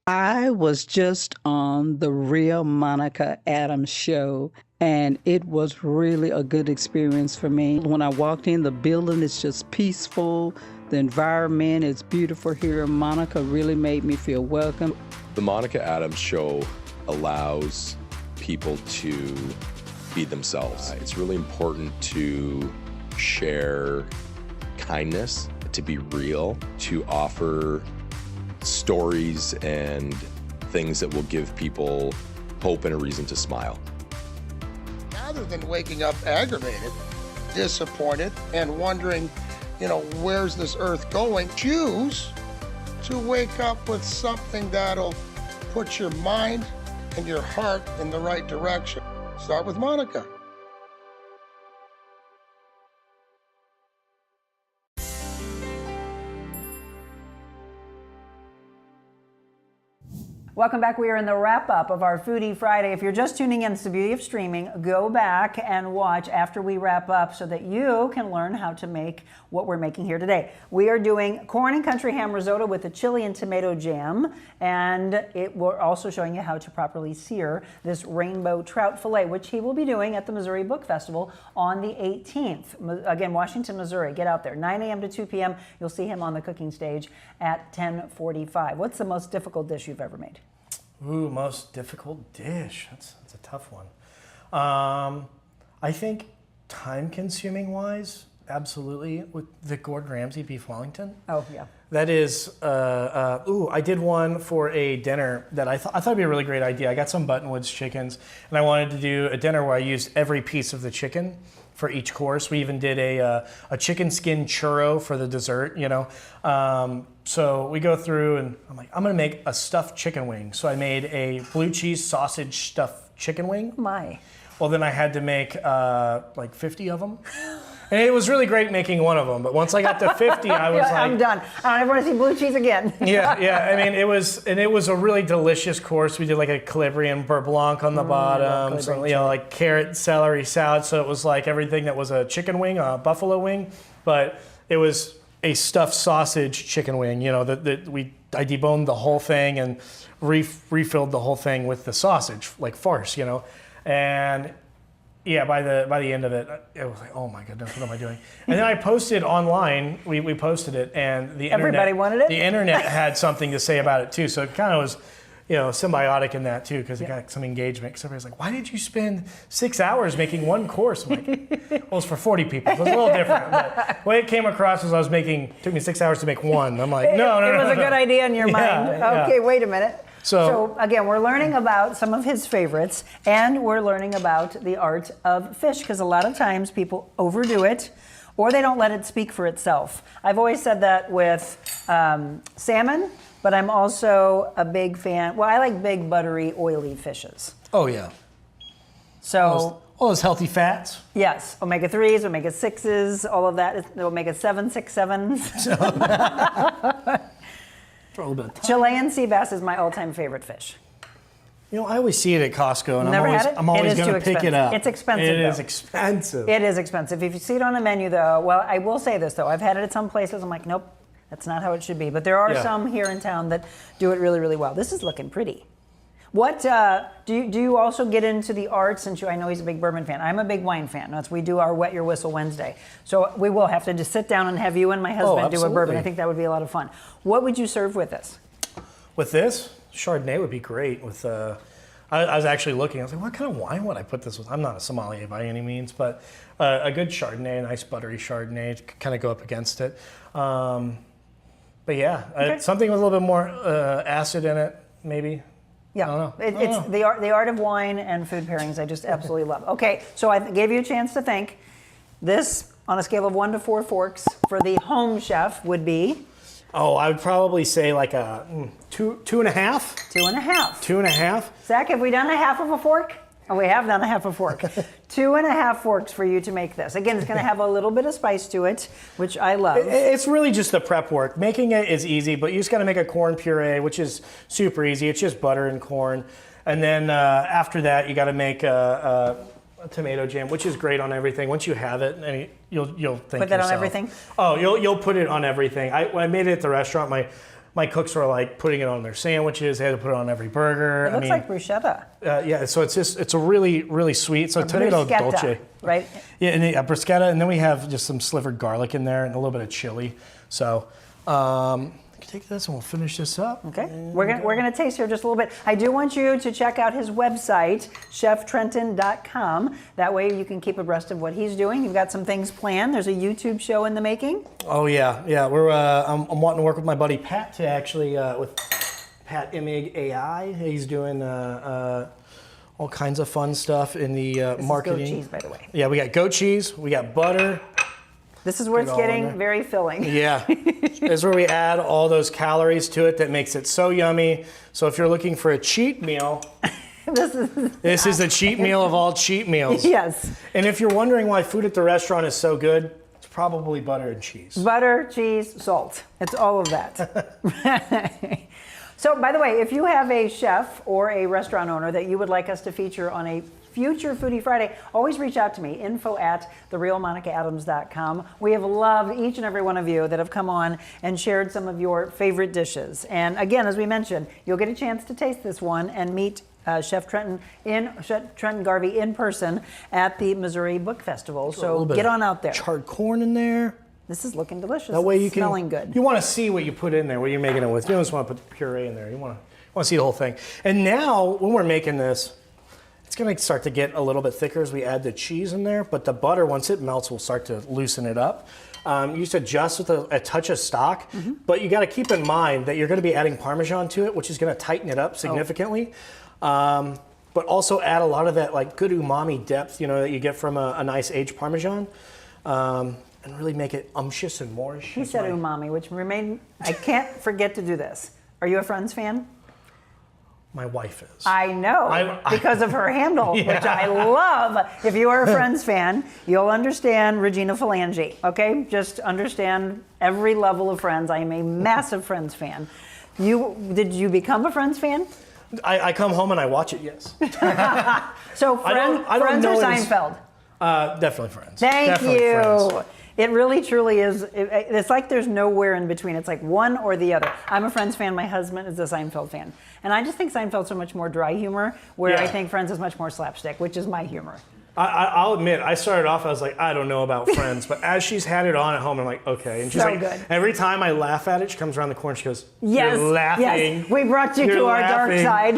I was just on the Real Monica Adams show, and it was really a good experience for me. When I walked in, the building is just peaceful. The environment is beautiful here. Monica really made me feel welcome. The Monica Adams Show allows people to be themselves. It's really important to share kindness, to be real, to offer stories and things that will give people hope and a reason to smile. Rather than waking up aggravated, disappointed, and wondering, where's this earth going, choose to wake up with something that'll put your mind and your heart in the right direction. Start with Monica. Welcome back. We are in the wrap-up of our Foodie Friday. If you're just tuning in, it's the beauty of streaming. Go back and watch after we wrap up so that you can learn how to make what we're making here today. We are doing corn and country ham risotto with a chili and tomato jam, and we're also showing you how to properly sear this rainbow trout fillet, which he will be doing at the Missouri Book Festival on the 18th. Again, Washington, Missouri. Get out there. 9 a.m. to 2 p.m. You'll see him on the cooking stage at 10:45. What's the most difficult dish you've ever made? Ooh, most difficult dish. That's a tough one. I think time-consuming wise, absolutely, with the Gordon Ramsay beef Wellington. Oh, yeah. That is, I did one for a dinner that I thought would be a really great idea. I got some Buttonwoods chickens, and I wanted to do a dinner where I used every piece of the chicken for each course. We even did a chicken skin churro for the dessert, So we go through and I'm like, I'm gonna make a stuffed chicken wing. So I made a blue cheese sausage stuffed chicken wing. My. Well, then I had to make like 50 of them. And it was really great making one of them, but once I got to 50, I was like, I'm done. I don't ever want to see blue cheese again. yeah. I mean, it was a really delicious course. We did like a Calabrian beurre blanc on the bottom, so, like carrot, celery salad. So it was like everything that was a chicken wing, a buffalo wing, but it was a stuffed sausage chicken wing. I deboned the whole thing and refilled the whole thing with the sausage, like farce, and. Yeah, by the end of it, it was like, oh my goodness, what am I doing? And then I posted online. We posted it, and everybody wanted it. The internet had something to say about it too, so it kind of was, symbiotic in that too, because it got some engagement. Because everybody's like, why did you spend 6 hours making one course? I'm like, well, it's for 40 people, so it's a little different. But the way it came across was it took me 6 hours to make one. I'm like, no. It was a good idea in your mind. Okay, wait a minute. So again, we're learning about some of his favorites, and we're learning about the art of fish, because a lot of times people overdo it, or they don't let it speak for itself. I've always said that with salmon, but I'm also a big fan. Well, I like big, buttery, oily fishes. Oh yeah. So all those healthy fats. Yes, omega-3s, omega-6s, all of that. Omega-7, 6, 7s. Chilean sea bass is my all-time favorite fish. I always see it at Costco, and I'm always it is going to pick it up. It's expensive. It is expensive. It is expensive. If you see it on a menu, though, well, I will say this, though. I've had it at some places. I'm like, nope, that's not how it should be. But there are some here in town that do it really, really well. This is looking pretty. What do you also get into the art? Since I know he's a big bourbon fan. I'm a big wine fan. We do our Wet Your Whistle Wednesday. So we will have to just sit down and have you and my husband do a bourbon. I think that would be a lot of fun. What would you serve with this? With this, Chardonnay would be great. With I was actually looking. I was like, what kind of wine would I put this with? I'm not a sommelier by any means, but a good Chardonnay, a nice buttery Chardonnay, to kind of go up against it. But yeah, something with a little bit more acid in it, maybe. Yeah, I don't know. It's the art of wine and food pairings. I just absolutely love. Okay, so I gave you a chance to think. This, on a scale of 1 to 4 forks, for the home chef would be. Oh, I would probably say like a 2.5. 2.5. 2.5. Zach, have we done a half of a fork? Oh, we have done a half a fork. 2.5 forks for you to make this. Again, it's going to have a little bit of spice to it, which I love. It's really just the prep work. Making it is easy, but you just got to make a corn puree, which is super easy. It's just butter and corn. And then after that, you got to make a tomato jam, which is great on everything. Once you have it, and you'll think put that yourself, on everything. Oh, you'll put it on everything. When I made it at the restaurant, my cooks were like putting it on their sandwiches. They had to put it on every burger. It looks like bruschetta. Yeah, so it's a really, really sweet. So tomato dolce. Right? Yeah, and bruschetta, and then we have just some slivered garlic in there and a little bit of chili. So take this and we'll finish this up. Okay, we're gonna taste here just a little bit. I do want you to check out his website, cheftrenton.com. That way you can keep abreast of what he's doing. You've got some things planned. There's a YouTube show in the making. Oh yeah. We're I'm wanting to work with my buddy Pat to actually with Pat Imig AI. He's doing all kinds of fun stuff in the This marketing. is goat cheese, by the way. Yeah, we got goat cheese. We got butter. This is where it's Get all in getting there. very filling. Yeah, this is where we add all those calories to it that makes it so yummy. So if you're looking for a cheat meal, this is the cheat meal of all cheat meals. Yes. And if you're wondering why food at the restaurant is so good, it's probably butter and cheese. Butter, cheese, salt. It's all of that. So, by the way, if you have a chef or a restaurant owner that you would like us to feature on a future Foodie Friday, always reach out to me, info@therealmonicaadams.com. We have loved each and every one of you that have come on and shared some of your favorite dishes. And again, as we mentioned, you'll get a chance to taste this one and meet Chef Trenton Garvey in person at the Missouri Book Festival. So get on out there. Charred corn in there. This is looking delicious. That way you It's can, smelling good. You want to see what you put in there, what you're making it with. You don't just want to put the puree in there. You want to see the whole thing. And now, when we're making this, it's going to start to get a little bit thicker as we add the cheese in there. But the butter, once it melts, will start to loosen it up. You just adjust with a touch of stock, but you got to keep in mind that you're going to be adding Parmesan to it, which is going to tighten it up significantly. But also add a lot of that like good umami depth, that you get from a nice aged Parmesan. And really make it umptious and moreish. He said umami, which remained, I can't forget to do this. Are you a Friends fan? My wife is. I know, because of her handle, which I love. If you are a Friends fan, you'll understand Regina Phalange, okay? Just understand every level of Friends. I am a massive Friends fan. Did you become a Friends fan? I come home and I watch it, yes. So Friends or Seinfeld? Definitely Friends. Thank you. Friends. It really, truly is. It's like there's nowhere in between. It's like one or the other. I'm a Friends fan. My husband is a Seinfeld fan. And I just think Seinfeld's so much more dry humor, where I think Friends is much more slapstick, which is my humor. I'll admit, I started off, I was like, I don't know about Friends. But as she's had it on at home, I'm like, okay. And she's So like, good. every time I laugh at it, she comes around the corner, she goes, Yes, you're laughing. yes. We brought you to our dark side.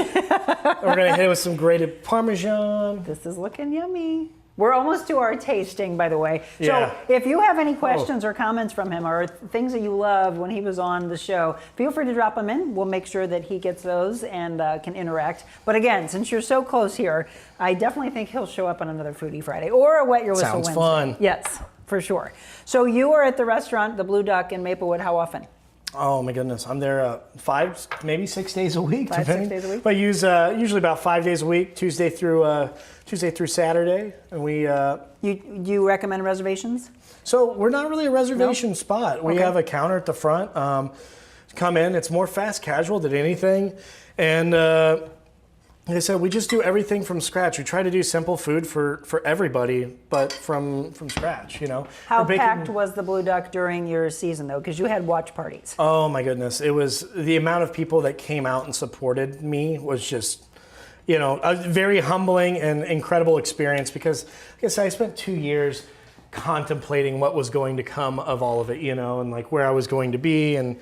We're going to hit it with some grated Parmesan. This is looking yummy. We're almost to our tasting, by the way. Yeah. So if you have any questions or comments from him or things that you loved when he was on the show, feel free to drop them in. We'll make sure that he gets those and can interact. But again, since you're so close here, I definitely think he'll show up on another Foodie Friday or a Wet Your Whistle Sounds Wednesday. fun. Yes, for sure. So you are at the restaurant, the Blue Duck in Maplewood. How often? Oh my goodness, I'm there 5, maybe 6 days a week. 5, 6 days a week? But I use usually about 5 days a week, Tuesday through Saturday, and we. You recommend reservations? So we're not really a reservation spot. We Okay. have a counter at the front. Come in. It's more fast casual than anything, and like I said, we just do everything from scratch. We try to do simple food for everybody, but from scratch. How We're baking- packed was the Blue Duck during your season, though? Because you had watch parties. Oh my goodness. It was the amount of people that came out and supported me was just, a very humbling and incredible experience because, like I said, I spent 2 years contemplating what was going to come of all of it, and like where I was going to be and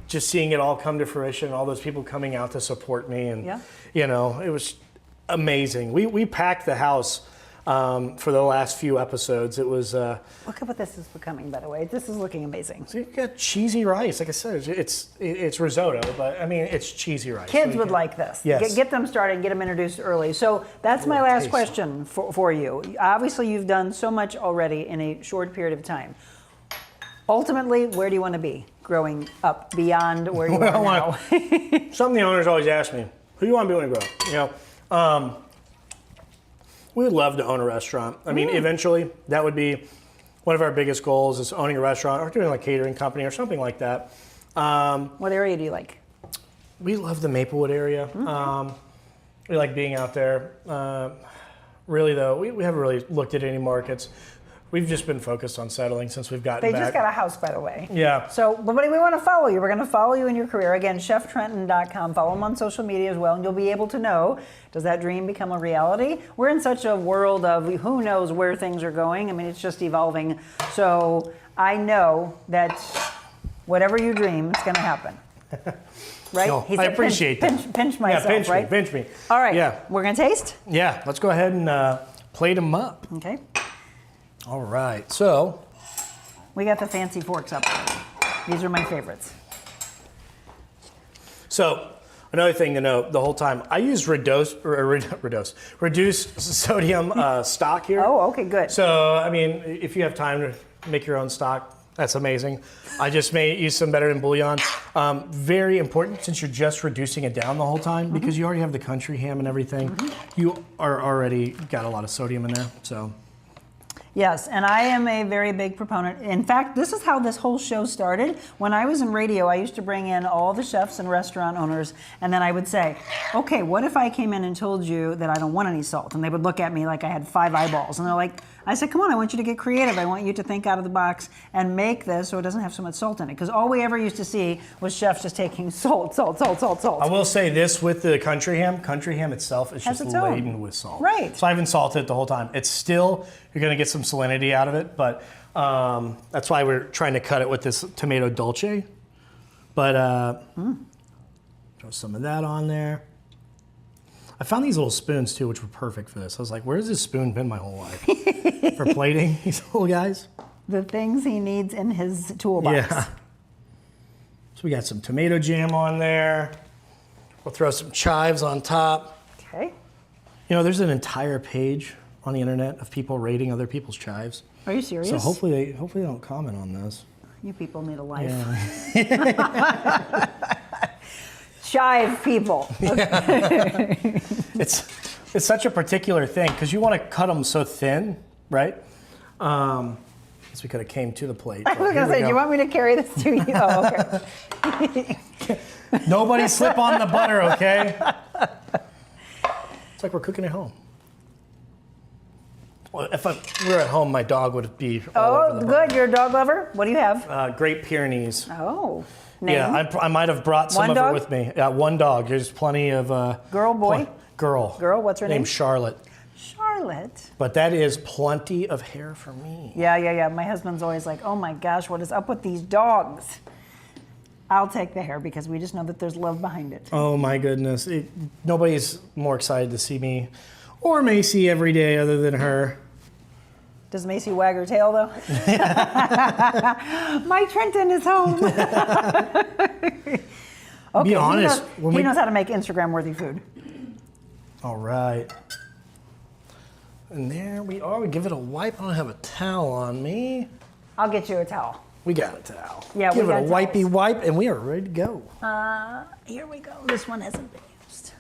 just seeing it all come to fruition, all those people coming out to support me. And, it was amazing. We packed the house. For the last few episodes, it was. Look at what this is becoming, by the way. This is looking amazing. So you got cheesy rice. Like I said, it's risotto, but I mean it's cheesy rice. Kids would like this. Yes. Get them started and get them introduced early. So that's my last question for you. Obviously, you've done so much already in a short period of time. Ultimately, where do you want to be growing up beyond where you are now? Some of the owners always ask me, "Who do you want to be when you grow up?" We would love to own a restaurant. I mean, eventually, that would be one of our biggest goals is owning a restaurant or doing like catering company or something like that. What area do you like? We love the Maplewood area. We like being out there. Really, though, we haven't really looked at any markets. We've just been focused on settling since we've gotten They back. just got a house, by the way. Yeah. So, but we want to follow you. We're going to follow you in your career. Again, cheftrenton.com. Follow him on social media as well, and you'll be able to know, does that dream become a reality? We're in such a world of who knows where things are going. I mean, it's just evolving. So I know that whatever you dream, it's going to happen. Right? No, I appreciate that. Pinch myself, yeah, pinch right? me, pinch me. All right. Yeah. We're going to taste? Yeah, let's go ahead and plate them up. Okay. All right, so. We got the fancy forks up. These are my favorites. So, another thing to note the whole time, I use reduced sodium stock here. Oh, okay, good. So, I mean, if you have time to make your own stock, that's amazing. I just may use some better than bouillon. Very important since you're just reducing it down the whole time because you already have the country ham and everything. You are already got a lot of sodium in there, so. Yes, and I am a very big proponent. In fact, this is how this whole show started. When I was in radio, I used to bring in all the chefs and restaurant owners, and then I would say, okay, what if I came in and told you that I don't want any salt? And they would look at me like I had 5 eyeballs. And they're like, I said, come on, I want you to get creative. I want you to think out of the box and make this so it doesn't have so much salt in it. Because all we ever used to see was chefs just taking salt. I will say this with the country ham itself is Has just its own. laden with salt. Right. So I haven't salted it the whole time. It's still, you're gonna get some salinity out of it, but that's why we're trying to cut it with this tomato dolce. But throw some of that on there. I found these little spoons too, which were perfect for this. I was like, where's this spoon been my whole life? For plating these little guys. The things he needs in his toolbox. Yeah. So we got some tomato jam on there. We'll throw some chives on top. Okay. You know, there's an entire page on the internet of people rating other people's chives. Are you serious? So hopefully they don't comment on this. You people need a life. Yeah. Chive people. Okay. It's such a particular thing because you want to cut them so thin, right? Guess we could have came to the plate. I was going to say, do you want me to carry this to you? Oh, okay. Nobody slip on the butter, okay? It's like we're cooking at home. Well, if we were at home, my dog would be all over the Oh, butter. good. You're a dog lover? What do you have? Great Pyrenees. Oh. Name? Yeah, I might have brought some One of dog? it with me. Yeah, one dog. There's plenty of... Girl, boy? Girl. Girl, what's her name? Named Charlotte. Charlotte. But that is plenty of hair for me. Yeah. My husband's always like, oh my gosh, what is up with these dogs? I'll take the hair because we just know that there's love behind it. Oh my goodness. Nobody's more excited to see me or Macy every day other than her. Does Macy wag her tail though? My Trenton is home. Okay, Be honest. He knows how to make Instagram-worthy food. All right. And there we are. We give it a wipe. I don't have a towel on me. I'll get you a towel. We got a towel. Yeah, give we it a got wipey towels. wipe, and we are ready to go. Here we go. This one hasn't been used.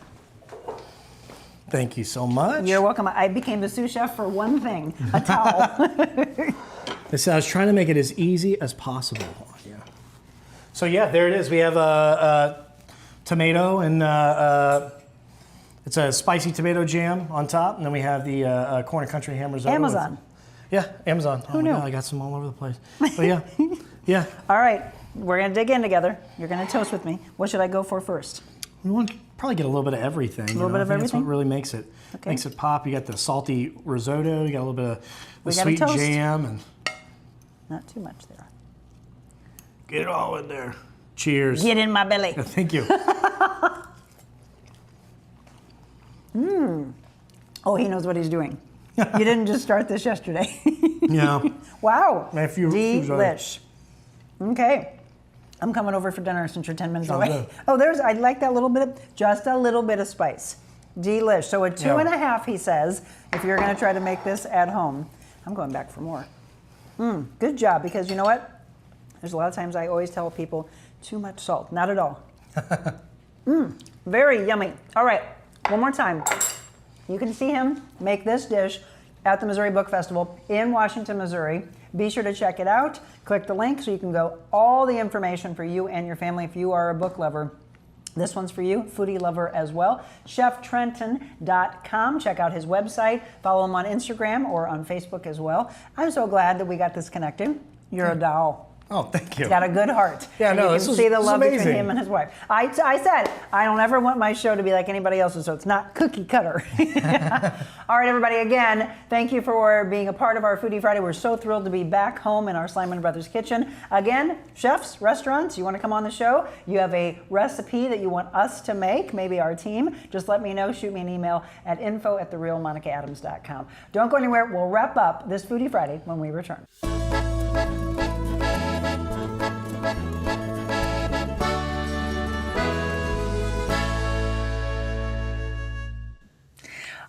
Thank you so much. You're welcome. I became the sous chef for one thing, a towel. I was trying to make it as easy as possible. Yeah. So yeah, there it is. We have a tomato and it's a spicy tomato jam on top, and then we have the corn and country ham risotto. Amazon. Yeah, Amazon. Who knew? God, I got some all over the place. But yeah. All right, we're gonna dig in together. You're gonna toast with me. What should I go for first? We want to probably get a little bit of everything. A little bit of That's everything? what really makes it pop. You got the salty risotto. You got a little bit of the We got a sweet toast. jam, and Not too much there. get it all in there. Cheers. Get in my belly. Thank you. Oh, he knows what he's doing. You didn't just start this yesterday. Yeah. Wow. Man, if you- Delish. Okay. I'm coming over for dinner since you're 10 minutes Sounds away. good. Oh, I like that little bit, just a little bit of spice. Delish. So a 2.5, he says, if you're going to try to make this at home. I'm going back for more. Good job, because you know what? There's a lot of times I always tell people, too much salt. Not at all. Very yummy. All right, one more time. You can see him make this dish at the Missouri Book Festival in Washington, Missouri. Be sure to check it out. Click the link so you can go all the information for you and your family if you are a book lover. This one's for you, foodie lover as well. ChefTrenton.com. Check out his website. Follow him on Instagram or on Facebook as well. I'm so glad that we got this connected. You're a doll. Oh, thank you. He's got a good heart. Yeah, and no, you this can was see the love amazing. between him and his wife. I said, I don't ever want my show to be like anybody else's, so it's not cookie cutter. All right, everybody, again, thank you for being a part of our Foodie Friday. We're so thrilled to be back home in our Slyman Brothers kitchen. Again, chefs, restaurants, you want to come on the show? You have a recipe that you want us to make, maybe our team, just let me know. Shoot me an email at info@therealmonicaadams.com. Don't go anywhere. We'll wrap up this Foodie Friday when we return.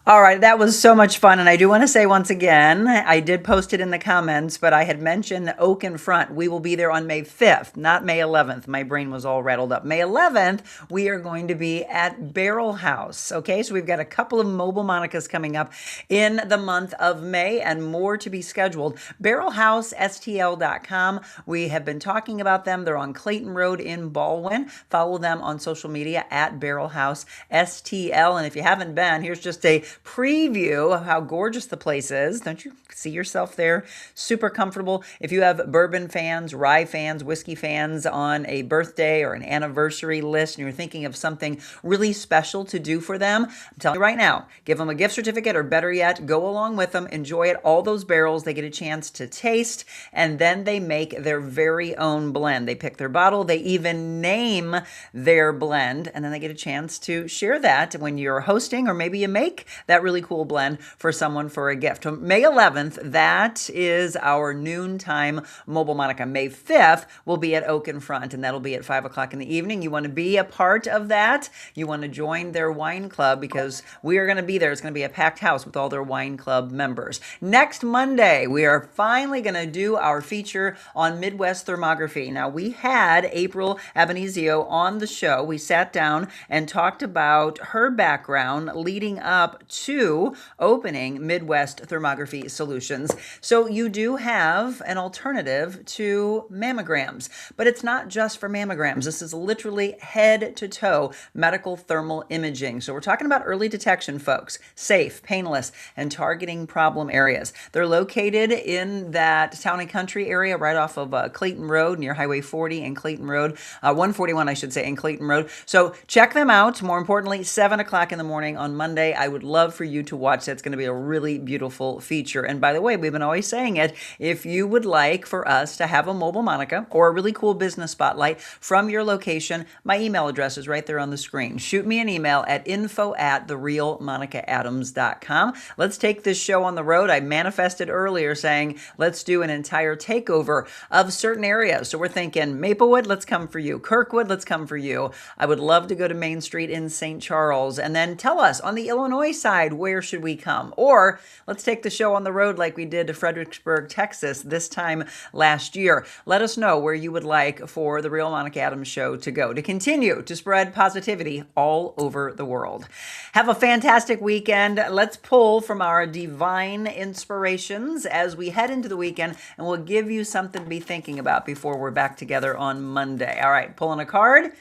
All right, that was so much fun. And I do want to say once again, I did post it in the comments, but I had mentioned the Oak in Front. We will be there on May 5th, not May 11th. My brain was all rattled up. May 11th, we are going to be at Barrel House. Okay, so we've got a couple of mobile Monicas coming up in the month of May and more to be scheduled. BarrelHouseSTL.com. We have been talking about them. They're on Clayton Road in Baldwin. Follow them on social media at BarrelHouseSTL. And if you haven't been, here's just a preview of how gorgeous the place is. Don't you see yourself there? Super comfortable. If you have bourbon fans, rye fans, whiskey fans on a birthday or an anniversary list and you're thinking of something really special to do for them, I'm telling you right now, give them a gift certificate, or better yet, go along with them, enjoy it. All those barrels, they get a chance to taste, and then they make their very own blend. They pick their bottle, they even name their blend, and then they get a chance to share that when you're hosting, or maybe you make that really cool blend for someone for a gift. May 11th, that is our noontime Mobile Monica. May 5th will be at Oak in Front, and that'll be at 5 o'clock in the evening. You want to be a part of that. You want to join their wine club, because we are going to be there. It's going to be a packed house with all their wine club members. Next Monday, we are finally going to do our feature on Midwest thermography. Now, we had April Abenizio on the show. We sat down and talked about her background leading up to opening Midwest Thermography Solutions. So you do have an alternative to mammograms, but it's not just for mammograms. This is literally head to toe medical thermal imaging. So we're talking about early detection, folks, safe, painless, and targeting problem areas. They're located in that town and country area right off of Clayton Road, near Highway 40 and Clayton Road, 141, I should say, and Clayton Road. So check them out. More importantly, 7 o'clock in the morning on Monday. I would love for you to watch that. It's going to be a really beautiful feature. And by the way, we've been always saying it, if you would like for us to have a mobile Monica or a really cool business spotlight from your location, my email address is right there on the screen. Shoot me an email at info@therealmonicaadams.com. Let's take this show on the road. I manifested earlier saying, let's do an entire takeover of certain areas. So we're thinking Maplewood, let's come for you. Kirkwood, let's come for you. I would love to go to Main Street in St. Charles, and then tell us on the Illinois side, where should we come? Or let's take the show on the road like we did to Fredericksburg, Texas this time last year. Let us know where you would like for the Real Monica Adams Show to go, to continue to spread positivity all over the world. Have a fantastic weekend. Let's pull from our divine inspirations as we head into the weekend, and we'll give you something to be thinking about before we're back together on Monday. All right, pulling a card.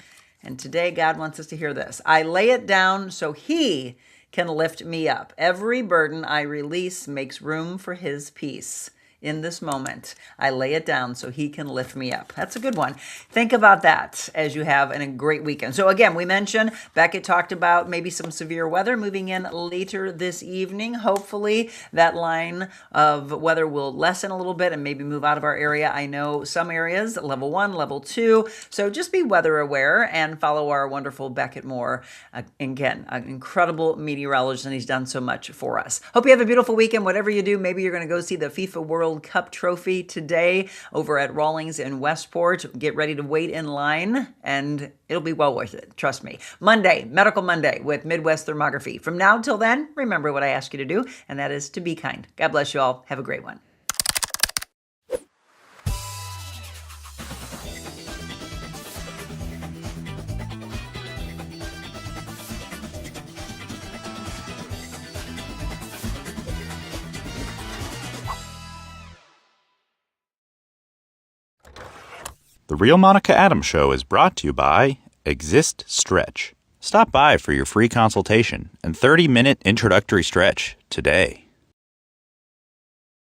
And today, God wants us to hear this. I lay it down so He can lift me up. Every burden I release makes room for His peace. In this moment, I lay it down so He can lift me up. That's a good one. Think about that as you have a great weekend. So again, we mentioned, Beckett talked about maybe some severe weather moving in later this evening. Hopefully that line of weather will lessen a little bit and maybe move out of our area. I know some areas, level 1, level 2. So just be weather aware and follow our wonderful Beckett Moore. Again, an incredible meteorologist, and he's done so much for us. Hope you have a beautiful weekend. Whatever you do, maybe you're going to go see the FIFA World Cup trophy today over at Rawlings in Westport. Get ready to wait in line, and it'll be well worth it. Trust me. Monday, Medical Monday with Midwest Thermography. From now till then, remember what I ask you to do, and that is to be kind. God bless you all. Have a great one. The Real Monica Adams Show is brought to you by Exist Stretch. Stop by for your free consultation and 30-minute introductory stretch today.